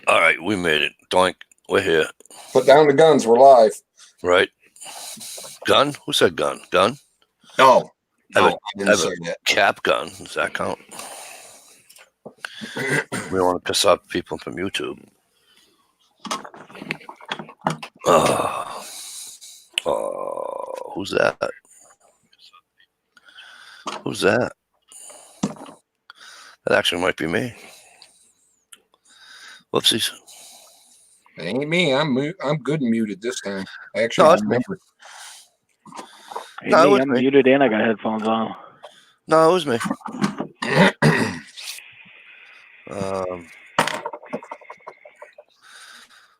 All right, we made it. Doink. We're here. Put down the guns. We're live. Right. Gun? Who said gun? Gun? No, I I didn't say that. Cap gun. Does that count? We don't want to piss off people from YouTube. Who's that? Who's that? That actually might be me. Whoopsies. It ain't me. I'm good and muted this time. I actually remember. Hey, no, I'm muted and I got headphones on. No, it was me.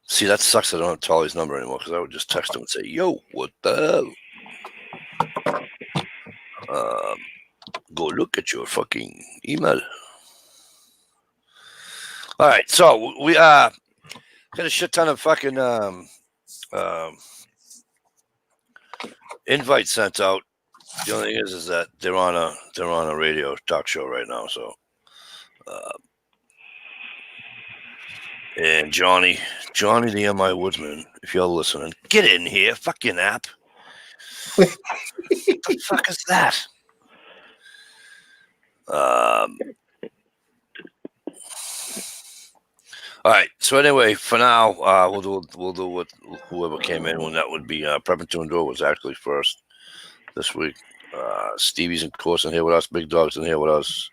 See, that sucks. I don't have Tully's number anymore because I would just text him and say, "Yo, what the hell? Go look at your fucking email." All right, so we got a shit ton of fucking invites sent out. The only thing is that they're on a radio talk show right now. So, and Johnny the MI Woodsman, if you're listening, get in here, fucking app. What the fuck is that? All right. So anyway, for now, we'll do what whoever came in when that would be Prepping to Endure was actually first this week. Stevie's of course in here with us. Big Dog's in here with us.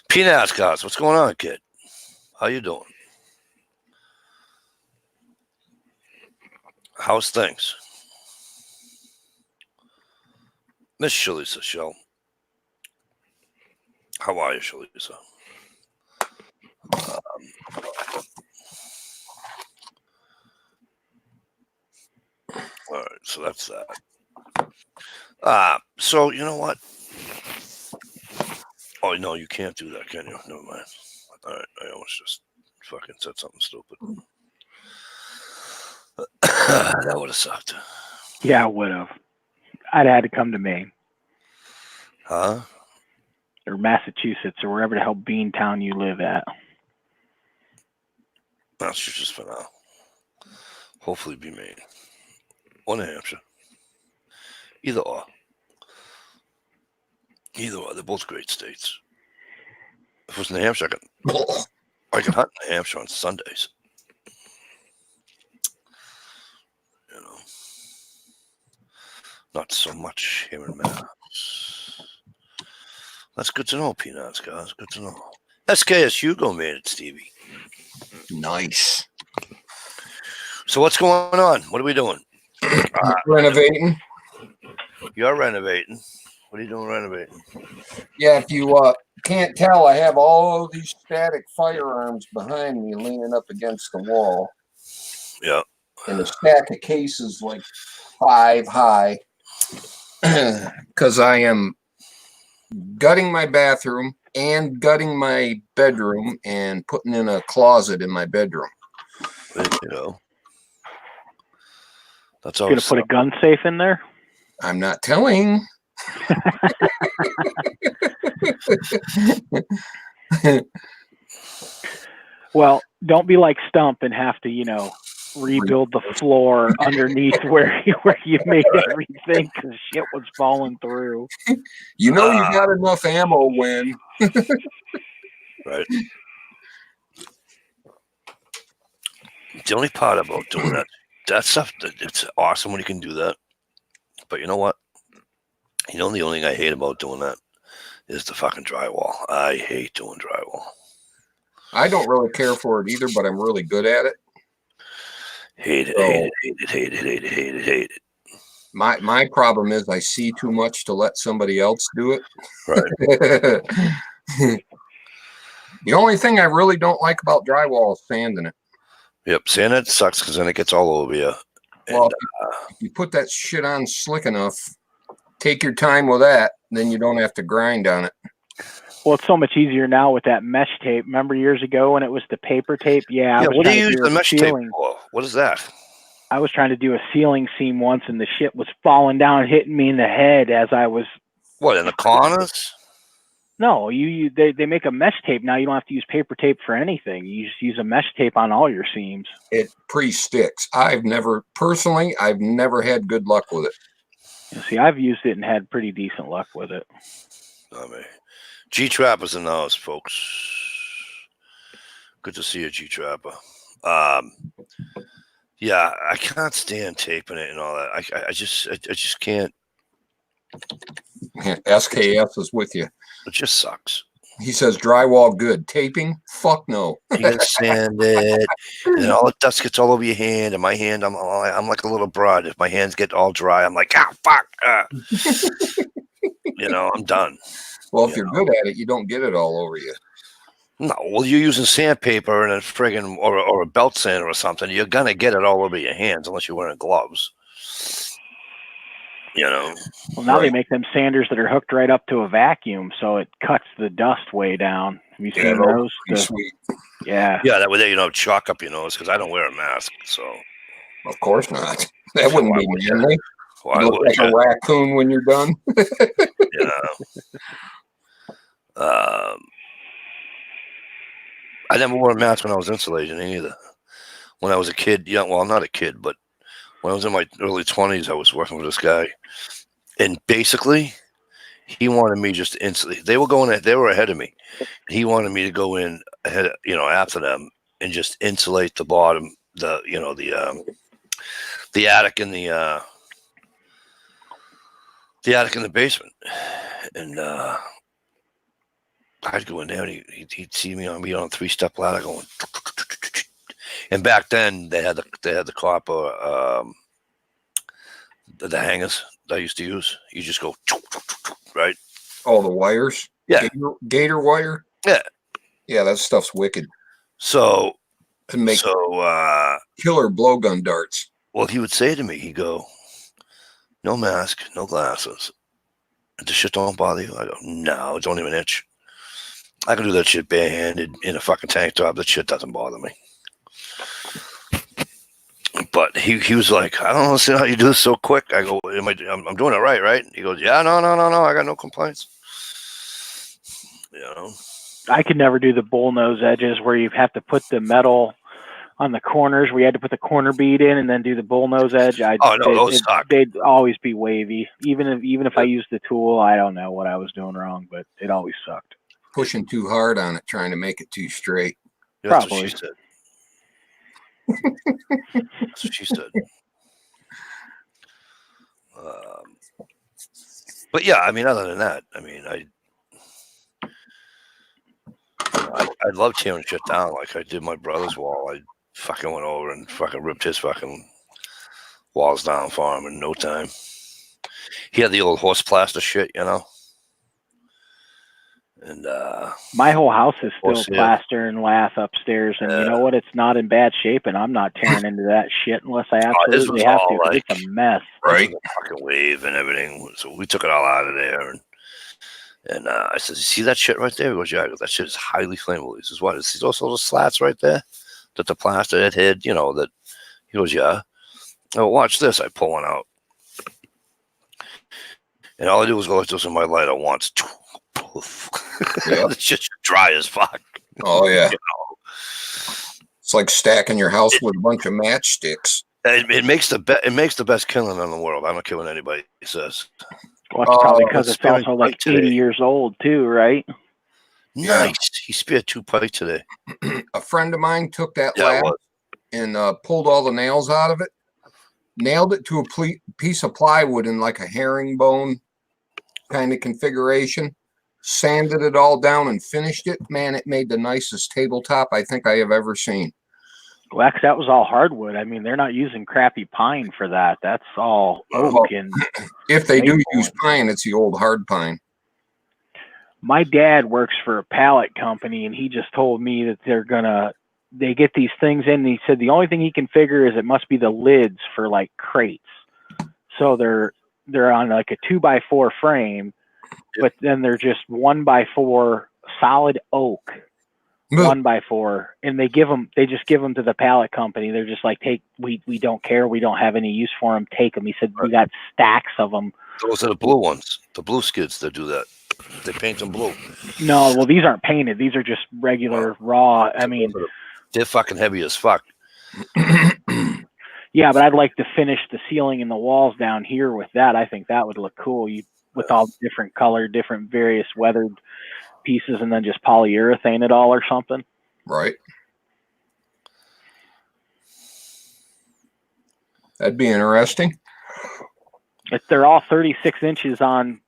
Peanuts, guys. What's going on, kid? How you doing? How's things? Miss Shalisa Shell. How are you, Shalisa? All right, so that's that. So you know what? Oh no, you can't do that, can you? Never mind. All right, I almost just fucking said something stupid. That would have sucked. Yeah, it would have. I'd had to come to Maine. Huh? Or Massachusetts, or wherever the hell Beantown you live at. Massachusetts for now. Hopefully be Maine. Or New Hampshire. Either or. They're both great states. If it was New Hampshire, I can hunt in New Hampshire on Sundays. You know. Not so much here in Mass. That's good to know, Peanuts, guys. Good to know. SKS Hugo made it, Stevie. Nice. So what's going on? What are we doing? Renovating. You're renovating. What are you doing renovating? Yeah, if you can't tell, I have all of these static firearms behind me leaning up against the wall. Yeah. And a stack of cases like 5 high. Because I am gutting my bathroom and gutting my bedroom and putting in a closet in my bedroom. You know. That's all. You're gonna put a gun safe in there? I'm not telling. Well, don't be like Stump and have to, rebuild the floor underneath where you made everything because shit was falling through. You got enough ammo when. Right. The only part about doing that stuff, it's awesome when you can do that. But you know what? The only thing I hate about doing that is the fucking drywall. I hate doing drywall. I don't really care for it either, but I'm really good at it. Hate it. My problem is I see too much to let somebody else do it. Right. The only thing I really don't like about drywall is sanding it. Yep, sanding it sucks because then it gets all over you. Well, if you put that shit on slick enough, take your time with that, then you don't have to grind on it. Well, it's so much easier now with that mesh tape. Remember years ago when it was the paper tape? Yeah. What do you use the mesh tape for? What is that? I was trying to do a ceiling seam once, and the shit was falling down and hitting me in the head as I was... What, in the corners? No, they make a mesh tape now. You don't have to use paper tape for anything. You just use a mesh tape on all your seams. It pre-sticks. I've never had good luck with it. You see, I've used it and had pretty decent luck with it. I mean, G-Trapper's in the house, folks. Good to see you, G-Trapper. Yeah, I can't stand taping it and all that. I just can't. SKS is with you. It just sucks. He says drywall good. Taping? Fuck no. You gotta sand it, and then all the dust gets all over your hand. And my hand, I'm like a little broad. If my hands get all dry, I'm like, fuck. I'm done. Well, if you're good at it, you don't get it all over you. No, well, you're using sandpaper and a friggin' or a belt sander or something. You're gonna get it all over your hands unless you're wearing gloves. Well, now they make them sanders that are hooked right up to a vacuum, so it cuts the dust way down. Have you seen those? Sweet. Yeah. Yeah, that way there you don't chalk up your nose because I don't wear a mask. So. Of course not. That wouldn't be manly. Why you look like a raccoon when you're done. I never wore a mask when I was insulating either. When I was a kid, well, not a kid, but when I was in my early 20s, I was working with this guy. And basically, he wanted me just to insulate. They were ahead of me. He wanted me to go in ahead, after them and just insulate the bottom, the attic and the attic in the basement. And I'd go in there and he'd see me on a 3-step ladder going. And back then they had the copper the hangers that I used to use. You just go right. Oh, the wires. Yeah. Gator wire. Yeah. Yeah, that stuff's wicked. So to make killer blowgun darts. Well, he would say to me, he'd go, "No mask, no glasses. This shit don't bother you?" I go, "No, it don't even itch. I can do that shit barehanded in a fucking tank top. That shit doesn't bother me." But he was like, "I don't understand how you do this so quick." I go, I'm doing it right? He goes, "Yeah, no, I got no complaints." I could never do the bullnose edges where you have to put the metal on the corners where you had to put the corner bead in and then do the bullnose edge. Those suck. They'd always be wavy. Even if I used the tool, I don't know what I was doing wrong, but it always sucked. Pushing too hard on it, trying to make it too straight. Yeah, that's what she said. That's what she said. But yeah, I mean, other than that, I mean, I love tearing shit down like I did my brother's wall. I fucking went over and fucking ripped his fucking walls down for him in no time. He had the old horse plaster shit, And my whole house is still plaster and lath upstairs, and you know what? It's not in bad shape, and I'm not tearing into that shit unless I absolutely have to. It's a mess, right? Fucking wave and everything. So we took it all out of there, and I said, "You see that shit right there?" He goes, "Yeah." I go, "That shit is highly flammable." He says, "What? Is these also the slats right there that the plaster had hid? That." He goes, "Yeah." Oh, watch this. I pull one out, and all I do was go like this in my lighter once. It's just dry as fuck. Oh yeah. It's like stacking your house with a bunch of matchsticks. It makes the best killing in the world. I don't care what anybody says. Well, that's probably because it's also like 80 years old too, right? Nice. He speared 2 pike today. A friend of mine took that lab and pulled all the nails out of it, nailed it to a piece of plywood in like a herringbone kind of configuration, sanded it all down and finished it. Man, it made the nicest tabletop I think I have ever seen. Well, that was all hardwood. I mean, they're not using crappy pine for that. That's all oak. And if they do use pine, it's the old hard pine. My dad works for a pallet company, and he just told me that they get these things in, and he said the only thing he can figure is it must be the lids for like crates. So they're on like a 2x4 frame, but then they're just 1x4 solid oak. 1x4, and they just give them to the pallet company. They're just like, we don't care, we don't have any use for them, take them. He said, we got stacks of them. Those are the blue ones, the blue skids that do that. They paint them blue. No, well, these aren't painted. These are just regular raw. I mean, they're fucking heavy as fuck. yeah, but I'd like to finish the ceiling and the walls down here with that. I think that would look cool. With all different color, different various weathered pieces, and then just polyurethane it all or something. Right. That'd be interesting. They're all 36 inches in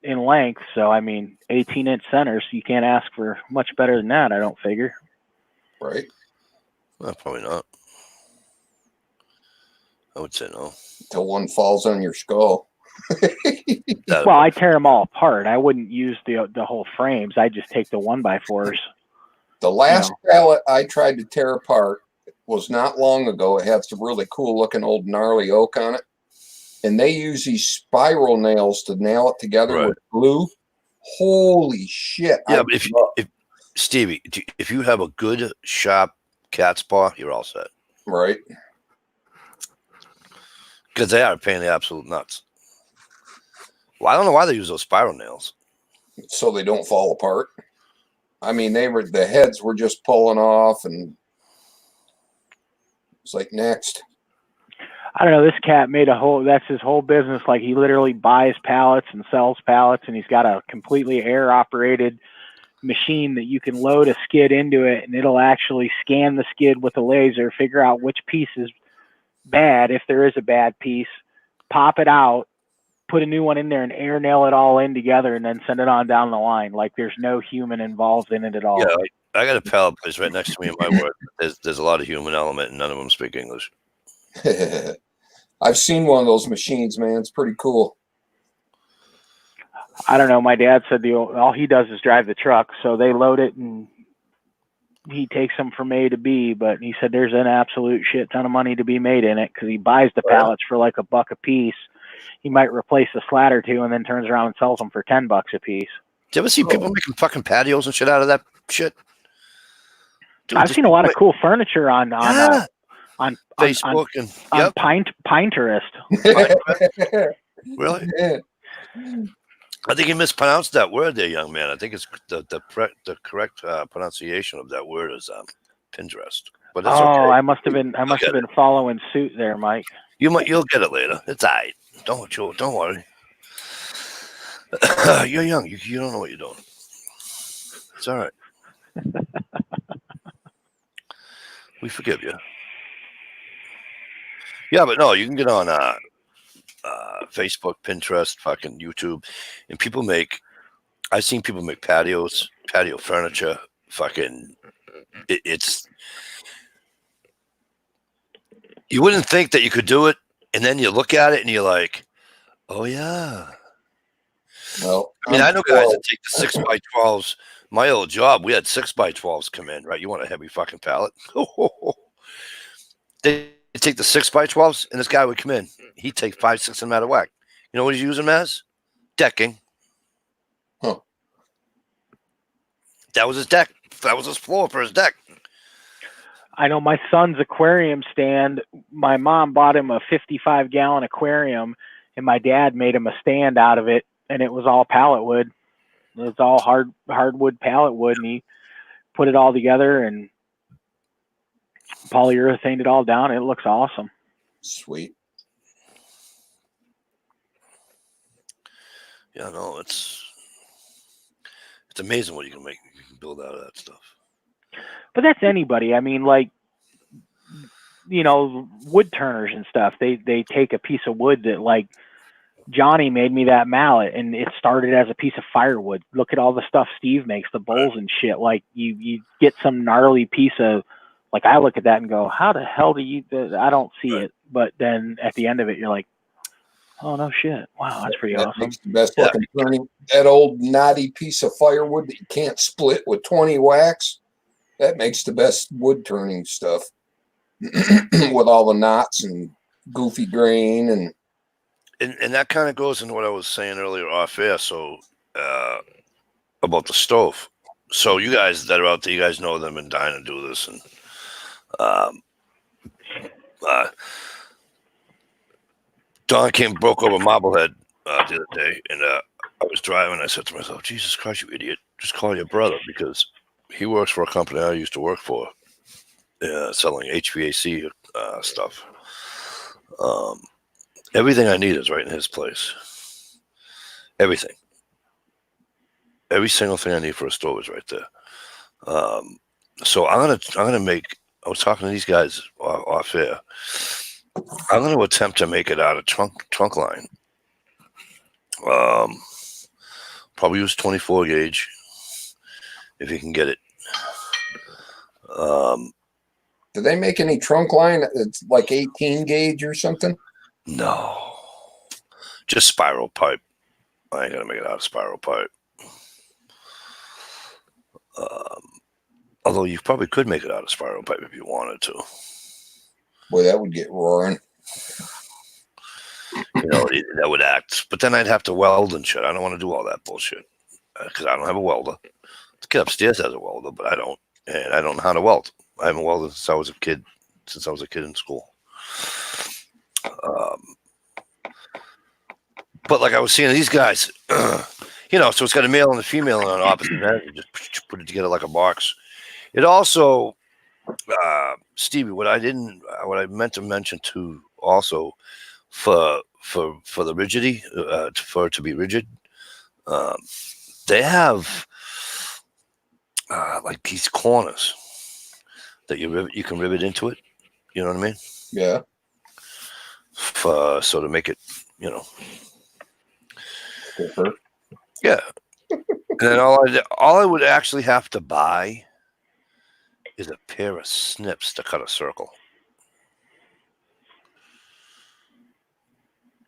length, so I mean 18-inch centers. You can't ask for much better than that, I don't figure. Right. Well, probably not. I would say no. Until one falls on your skull. Well, I tear them all apart. I wouldn't use the whole frames. I just take the 1x4s. The last pallet I tried to tear apart was not long ago. It had some really cool looking old gnarly oak on it. And they use these spiral nails to nail it together with glue. Holy shit. Yeah, but if Stevie, if you have a good, sharp cat's paw, you're all set. Right. Because they are a pain in the absolute nuts. Well, I don't know why they use those spiral nails. So they don't fall apart. I mean, the heads were just pulling off, and it's like, next. I don't know. This cat made that's his whole business. Like, he literally buys pallets and sells pallets, and he's got a completely air operated machine that you can load a skid into it, and it'll actually scan the skid with a laser, figure out which piece is bad, if there is a bad piece, pop it out, put a new one in there, and air nail it all in together, and then send it on down the line. Like, there's no human involved in it at all. Yeah, I got a pallet place right next to me in my work. There's a lot of human element, and none of them speak English. I've seen one of those machines, man. It's pretty cool. I don't know. My dad said all he does is drive the truck, so they load it and he takes them from A to B. But he said there's an absolute shit ton of money to be made in it because he buys the pallets for like $1 a piece. He might replace a slat or two and then turns around and sells them for $10 a piece. Do you ever see people making fucking patios and shit out of that shit? Dude, I've seen a lot of cool furniture on Facebook and Pinterest. Really? I think you mispronounced that word there, young man. I think it's the correct pronunciation of that word is Pinterest. But it's okay. I must have been following suit there, Mike. You'll get it later. It's all right. Don't worry. You're young. You don't know what you're doing. It's all right. We forgive you. Yeah, but no, you can get on Facebook, Pinterest, fucking YouTube, and I've seen people make patio furniture. Fucking, it's. You wouldn't think that you could do it, and then you look at it and you're like, oh yeah. Well, I mean, I know guys that take the 6x12s. My old job, we had 6x12s come in, right? You want a heavy fucking pallet? They take the 6x12s, and this guy would come in. He'd take 5, 6 of them out of whack. You know what he's using them as? Decking. Huh. That was his deck. That was his floor for his deck. I know my son's aquarium stand. My mom bought him a 55-gallon aquarium, and my dad made him a stand out of it, and it was all pallet wood. It was all hardwood pallet wood, and he put it all together and polyurethane it all down. It looks awesome. Sweet. Yeah, no, it's amazing what you can make. You can build out of that stuff. But that's anybody. I mean, like, wood turners and stuff. They take a piece of wood that, like, Johnny made me that mallet, and it started as a piece of firewood. Look at all the stuff Steve makes, the bowls and shit. Like, you get some gnarly piece of, like, I look at that and go, how the hell do you? I don't see it. But then at the end of it, you're like, oh no shit! Wow, that's pretty awesome. Makes the best fucking turning. That old knotty piece of firewood that you can't split with 20 whacks. That makes the best wood turning stuff. With all the knots and goofy grain and that kind of goes into what I was saying earlier off air. So about the stove. So you guys that are out there, you guys know them and dying to do this. And Don broke over Marblehead the other day, and I was driving. I said to myself, Jesus Christ, you idiot. Just call your brother because he works for a company I used to work for, selling HVAC stuff. Everything I need is right in his place. Everything. Every single thing I need for a stove is right there. So I'm gonna make. I was talking to these guys off air. I'm gonna attempt to make it out of trunk line. Probably use 24 gauge if you can get it. Do they make any trunk line? It's like 18 gauge or something? No, just spiral pipe. I ain't gonna make it out of spiral pipe. Although you probably could make it out of spiral pipe if you wanted to. Boy, that would get roaring. You know, that would act. But then I'd have to weld and shit. I don't want to do all that bullshit because I don't have a welder. The kid upstairs has a welder, but I don't, and I don't know how to weld. I haven't welded since I was a kid. Since I was a kid in school. But like I was seeing these guys, you know, so it's got a male and a female on opposite end. You just put it together like a box. It also, Stevie, what I meant to mention too, also for the rigidity, for it to be rigid, they have like these corners that you can rivet into it. You know what I mean? Yeah. So to make it, you know. Stiffer. Yeah. And then all I would actually have to buy is a pair of snips to cut a circle.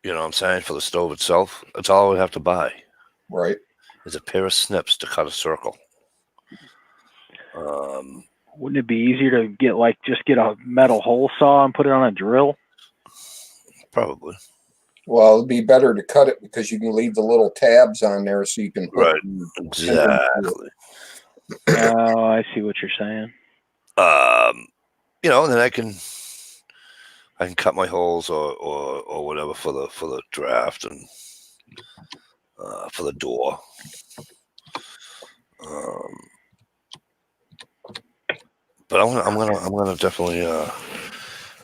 You know what I'm saying? For the stove itself. That's all I would have to buy. Right. Is a pair of snips to cut a circle. Wouldn't it be easier to just get a metal hole saw and put it on a drill? Probably. Well, it'd be better to cut it because you can leave the little tabs on there so you can put right. Exactly. Oh, I see what you're saying. You know, and then I can cut my holes or whatever for the draft and for the door. But I'm gonna definitely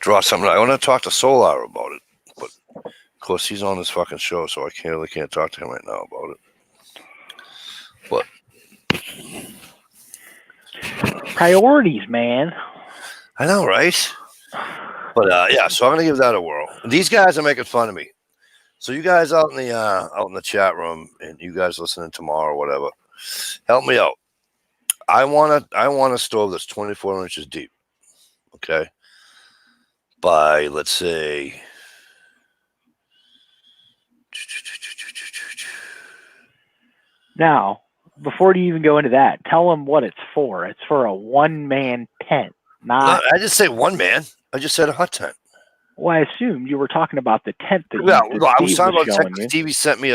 draw something. I want to talk to Solar about it, but of course he's on his fucking show, so I can't talk to him right now about it. But priorities, man. I know, right? But yeah, so I'm gonna give that a whirl. These guys are making fun of me. So you guys out in the chat room and you guys listening tomorrow or whatever, help me out. I want a stove that's 24 inches deep. Okay. By let's say now, before you even go into that, tell them what it's for. It's for a one-man tent. Not. I just say one man. I just said a hut tent. Well, I assumed you were talking about the tent that I was talking about showing you. Stevie sent me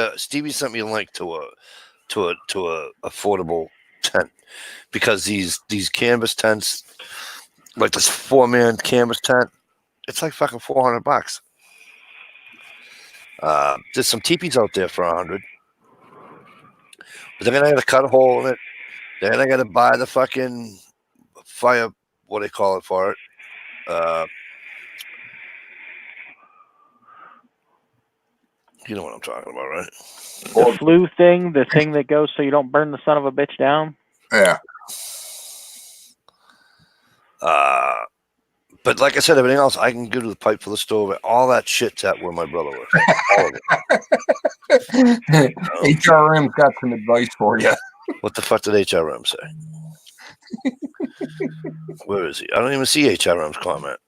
a link to a affordable tent because these canvas tents, like this 4-man canvas tent, it's like fucking $400. There's some teepees out there for $100, but then I got to cut a hole in it. Then I got to buy the fucking fire, what they call it for it. You know what I'm talking about, right? The flue thing, the thing that goes so you don't burn the son of a bitch down. Yeah. But like I said, everything else I can go to the pipe for the stove. All that shit's at where my brother works. All of it. HRM's got some advice for you. What the fuck did HRM say? Where is he? I don't even see HRM's comment.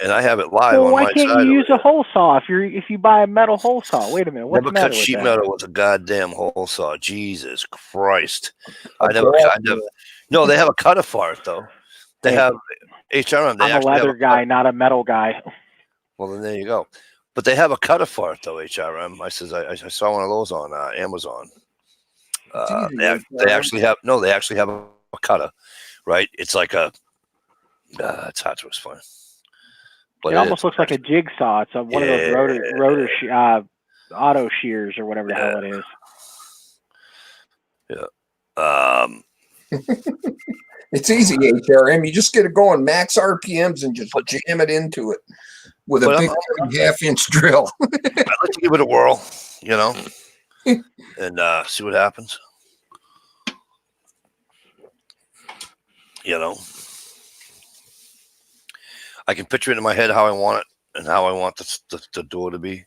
And I have it live on my side. Why can't you use a hole saw if you buy a metal hole saw? Wait a minute. What's Never the matter cut with sheet that? metal with a goddamn hole saw. Jesus Christ. I never. No, they have a cutter for it though. They have HRM. They I'm a leather guy, not a metal guy. Well, then there you go. But they have a cutter for it though. HRM. I saw one of those on Amazon. They actually have a cutter, right? It's like a. It's hard to explain. But it almost looks like a jigsaw. It's one of those rotor auto shears or whatever the hell it is. It's easy, HRM. You just get it going, max RPMs, and just jam it into it with a But big I'm- 30-half-inch drill. I'd like to give it a whirl, you know, and see what happens. You know, I can picture it in my head how I want it and how I want the door to be.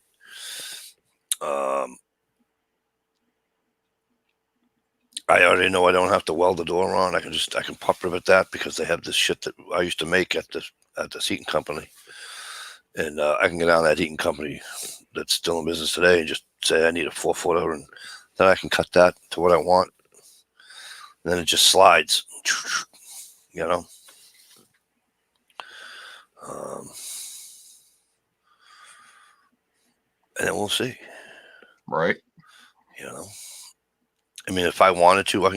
I already know I don't have to weld the door on. I can pop rivet that because they have this shit that I used to make at this heating company, and I can get on that heating company that's still in business today and just say I need a 4-footer, and then I can cut that to what I want. And then it just slides, you know. And then we'll see. Right. You know. I mean, if I wanted to, I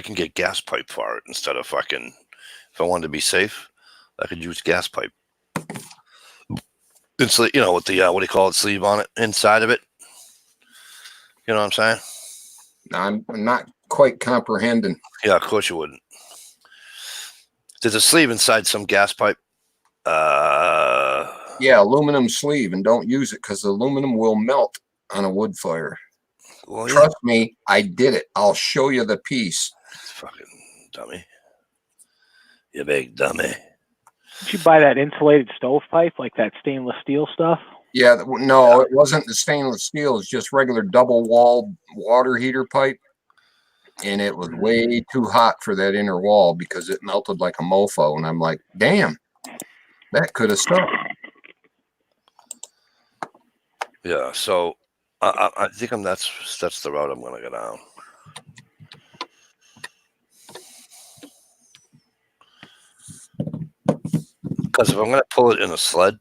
can get gas pipe for it instead of fucking. If I wanted to be safe, I could use gas pipe. It's with the what do you call it, sleeve on it, inside of it. You know what I'm saying? I'm not quite comprehending. Yeah, of course you wouldn't. There's a sleeve inside some gas pipe. Yeah, aluminum sleeve, and don't use it because the aluminum will melt on a wood fire. Well, Trust me, I did it. I'll show you the piece. Fucking dummy. You big dummy. Did you buy that insulated stovepipe, like that stainless steel stuff? Yeah, no, it wasn't the stainless steel. It's just regular double wall water heater pipe. And it was way too hot for that inner wall because it melted like a mofo. And I'm like, damn, that could have stuck. Yeah, so I think that's the route I'm gonna go down. Because if I'm gonna pull it in a sled,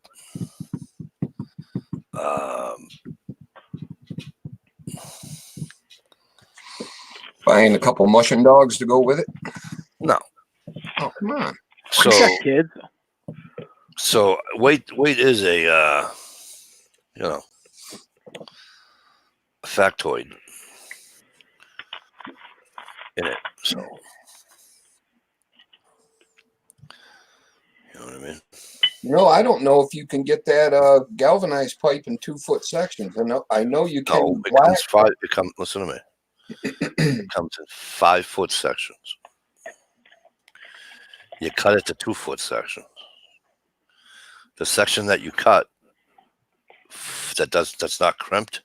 Buying a couple mushing dogs to go with it. no. Oh, come on. So Kids. so weight is a a factoid in it. So you know what I mean? No, I don't know if you can get that galvanized pipe in 2-foot sections. I know you can. No, listen to me. It comes in 5-foot sections. You cut it to 2-foot sections. The section that you cut that's not crimped,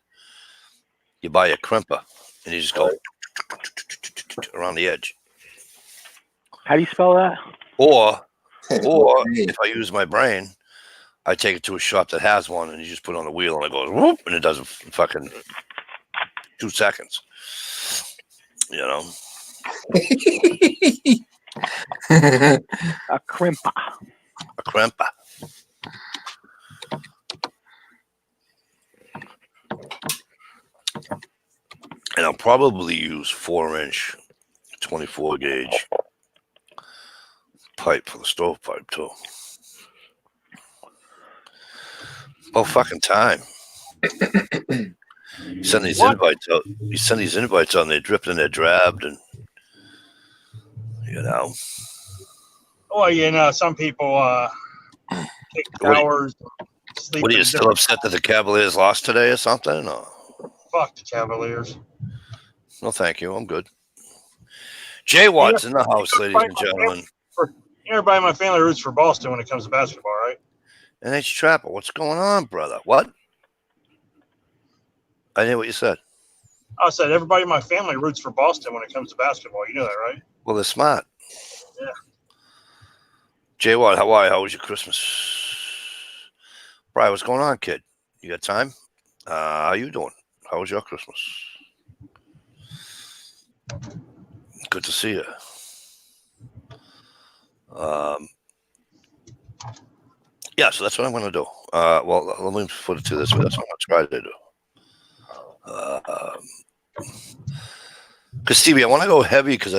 you buy a crimper and you just go around the edge. How do you spell that? Or if I use my brain, I take it to a shop that has one and you just put it on the wheel and it goes whoop and it does it in fucking 2 seconds. You know? A crimper. A crimper. And I'll probably use 4-inch 24 gauge pipe for the stovepipe too. Oh, fucking time. You send these invites out. And they're dripping and they're drabbed, and you know. Well, some people take showers, sleep. What are you still upset that the Cavaliers lost today or something? Or? Fuck the Cavaliers. No, thank you. I'm good. Jay Watt's in the house, ladies and gentlemen. Everybody in my family roots for Boston when it comes to basketball, right? And H. Trapper, what's going on, brother? What? I didn't hear what you said. I said everybody in my family roots for Boston when it comes to basketball. You know that, right? Well, they're smart. Yeah. Jay Watt, how are you? How was your Christmas? Brian, what's going on, kid? You got time? How you doing? How was your Christmas? Good to see you. Yeah, so that's what I'm going to do. Well, let me put it to this way. That's what I'm going to try to do. Because, Stevie, I want to go heavy because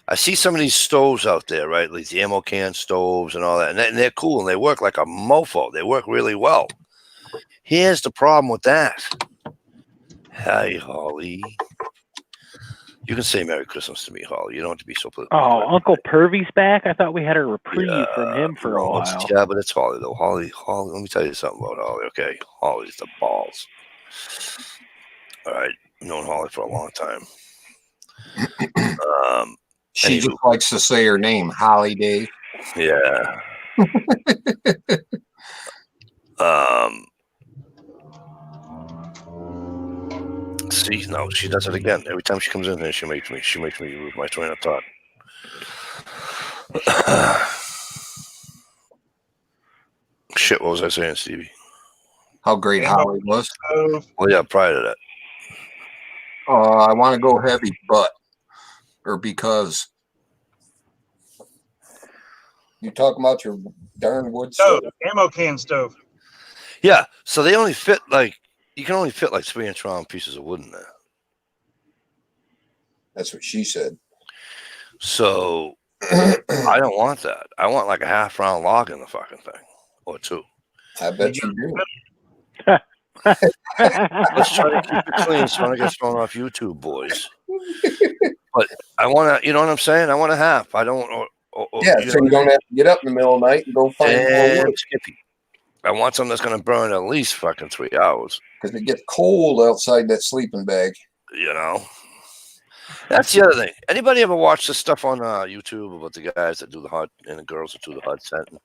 I see some of these stoves out there, right? Like the ammo can stoves and all that. And they're cool and they work like a mofo. They work really well. Here's the problem with that. Hi, Holly. You can say Merry Christmas to me, Holly. You don't have to be so political. Oh, Uncle Pervy's back. I thought we had a reprieve from him for a while. Yeah, but it's Holly though. Holly. Let me tell you something about Holly. Okay, Holly's the balls. All right, I've known Holly for a long time. She just likes to say her name, Holly Day. Yeah. See, no, she does it again. Every time she comes in here, she makes me lose my train of thought. Shit, what was I saying, Stevie? How great Holly was. Well, yeah, prior to that. I want to go heavy, but because you talking about your darn wood stove. Ammo can stove. Yeah, so they only fit you can only fit 3-inch round pieces of wood in there. That's what she said. So I don't want that. I want a half round log in the fucking thing, or 2. I bet you do. Let's try to keep it clean so I don't get thrown off YouTube, boys. But I want to, you know what I'm saying? I want a half. I don't. So you don't have to get up in the middle of the night and go find more wood. Skippy. I want something that's going to burn at least fucking 3 hours. Because it gets cold outside that sleeping bag. You know? That's the other thing. Anybody ever watch this stuff on YouTube about the guys that do the hot and the girls that do the hot setting?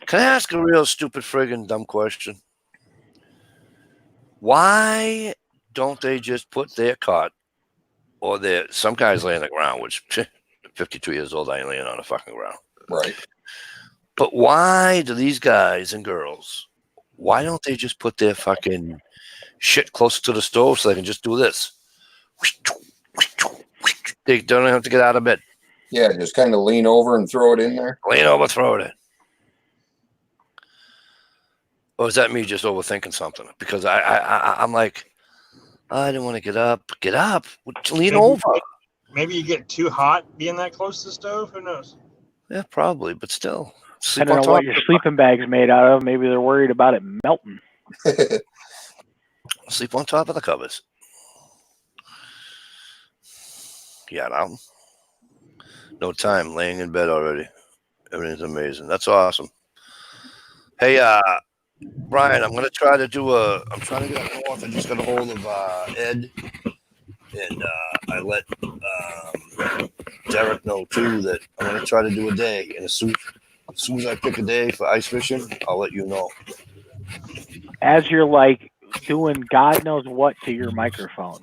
Can I ask a real stupid friggin' dumb question? Why don't they just put their cot or some guys lay on the ground, which 52 years old, I ain't laying on the fucking ground. Right. But why do these guys and girls, why don't they just put their fucking shit closer to the stove so they can just do this? They don't have to get out of bed. Yeah, just kind of lean over and throw it in there. Lean over, throw it in. Or is that me just overthinking something? Because I'm like, I didn't want to get up. Get up. Lean over. Maybe you get too hot being that close to the stove. Who knows? Yeah, probably. But still. I don't know what your sleeping bag's made out of. Maybe they're worried about it melting. Sleep on top of the covers. Yeah, no. No time. Laying in bed already. Everything's amazing. That's awesome. Hey, Brian, I'm gonna try to do I'm trying to get up north. I just got a hold of Ed, and I let Derek know too that I'm gonna try to do a day. And as soon as I pick a day for ice fishing, I'll let you know. As you're doing God knows what to your microphone.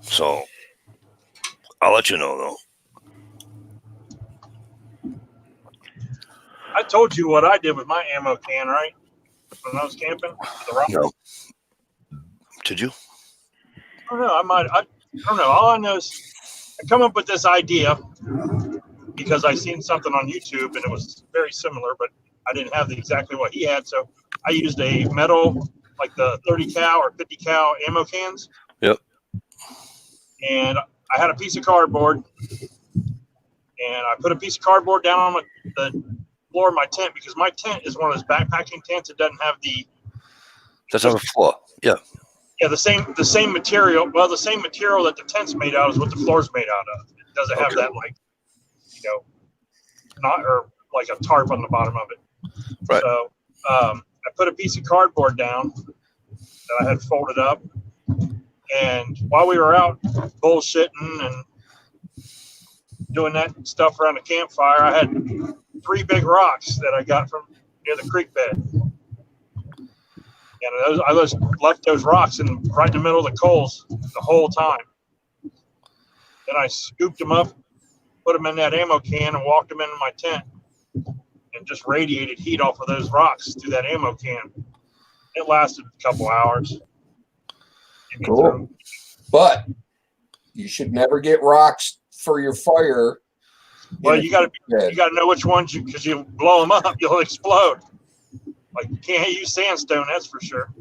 So I'll let you know though. I told you what I did with my ammo can, right? When I was camping with the rock. No. Did you? I don't know. I don't know. All I know is I come up with this idea because I seen something on YouTube and it was very similar, but I didn't have exactly what he had. So I used a metal, like the 30 cal or 50 cal ammo cans. Yep. And I had a piece of cardboard, and I put a piece of cardboard down on the floor of my tent because my tent is one of those backpacking tents. It doesn't have doesn't have a floor. Yeah. Yeah, the same material. Well, the same material that the tent's made out of is what the floor's made out of. It doesn't have that not or like a tarp on the bottom of it. Right. So I put a piece of cardboard down that I had folded up, and while we were out bullshitting and doing that stuff around the campfire, I had 3 big rocks that I got from near the creek bed. And I just left those rocks right in the middle of the coals the whole time. Then I scooped them up, put them in that ammo can, and walked them into my tent and just radiated heat off of those rocks through that ammo can. It lasted a couple hours. Cool. But you should never get rocks for your fire. Well, you got to know which ones because you blow them up, you'll explode. Like you can't use sandstone, that's for sure.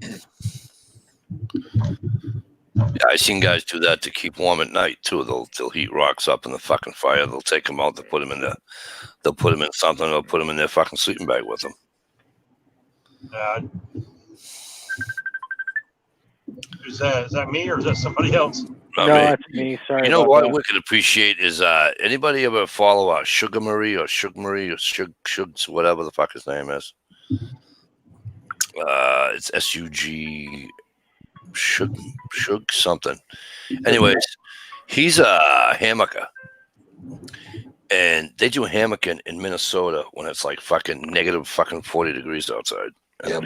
Yeah, I seen guys do that to keep warm at night too. They'll heat rocks up in the fucking fire. They'll take them out. They'll put them in something. They'll put them in their fucking sleeping bag with them. Is that me or is that somebody else? Not No, me. that's me. Sorry. You know about what that. we could appreciate is anybody ever follow Sugar Marie or Shugs, whatever the fuck his name is. It's SUG Shug something. Anyways, he's a hammocker. And they do hammocking in Minnesota when it's like fucking negative fucking 40 degrees outside. Yeah,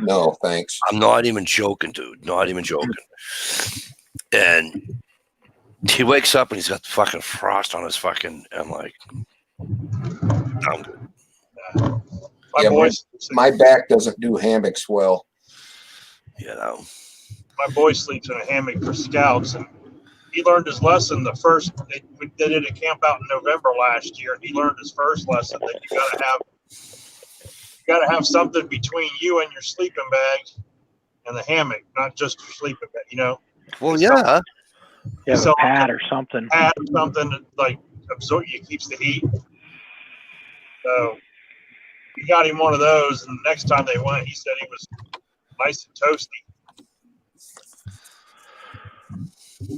no, thanks. I'm not even joking, dude. Not even joking. And he wakes up and he's got fucking frost on his fucking. I'm like, I'm good. My back doesn't do hammocks well. You know. My boy sleeps in a hammock for scouts, and he learned his lesson the first. They did a camp out in November last year, and he learned his first lesson that you gotta have something between you and your sleeping bag and the hammock, not just your sleeping bag. You know. Well, yeah. Yeah, a pad or something. Pad or something that like keeps the heat. So we got him one of those, and the next time they went, he said he was nice and toasty.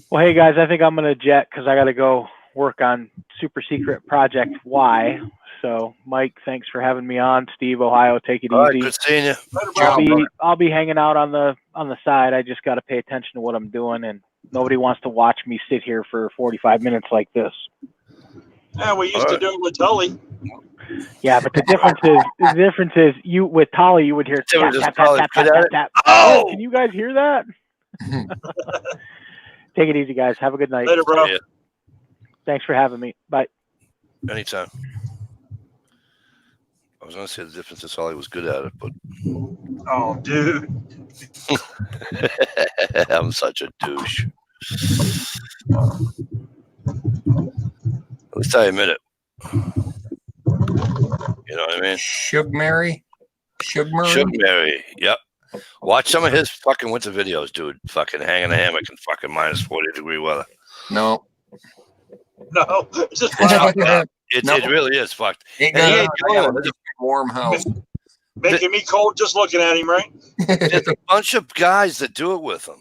Well, hey guys, I think I'm gonna jet because I got to go work on super secret project Y. So, Mike, thanks for having me on. Steve, Ohio, take it All easy. right, good seeing you. I'll be hanging out on the side. I just got to pay attention to what I'm doing, and nobody wants to watch me sit here for 45 minutes like this. Yeah, we used to do it with Tully. Yeah, but the difference is you with Tully, you would hear tap tap tap tap tap tap tap. Oh, can you guys hear that? Take it easy, guys. Have a good night. Later, bro. Yeah. Thanks for having me. Bye. Anytime. I was gonna say the difference is Holly was good at it, but oh, dude, I'm such a douche. At least I admit it. You know what I mean? Quagmire. Yep. Watch some of his fucking winter videos, dude. Fucking hanging a hammock in fucking minus 40-degree weather. No. It's just flat. It really is fucked. Ain't a warm house. Making me cold just looking at him, right? There's a bunch of guys that do it with him.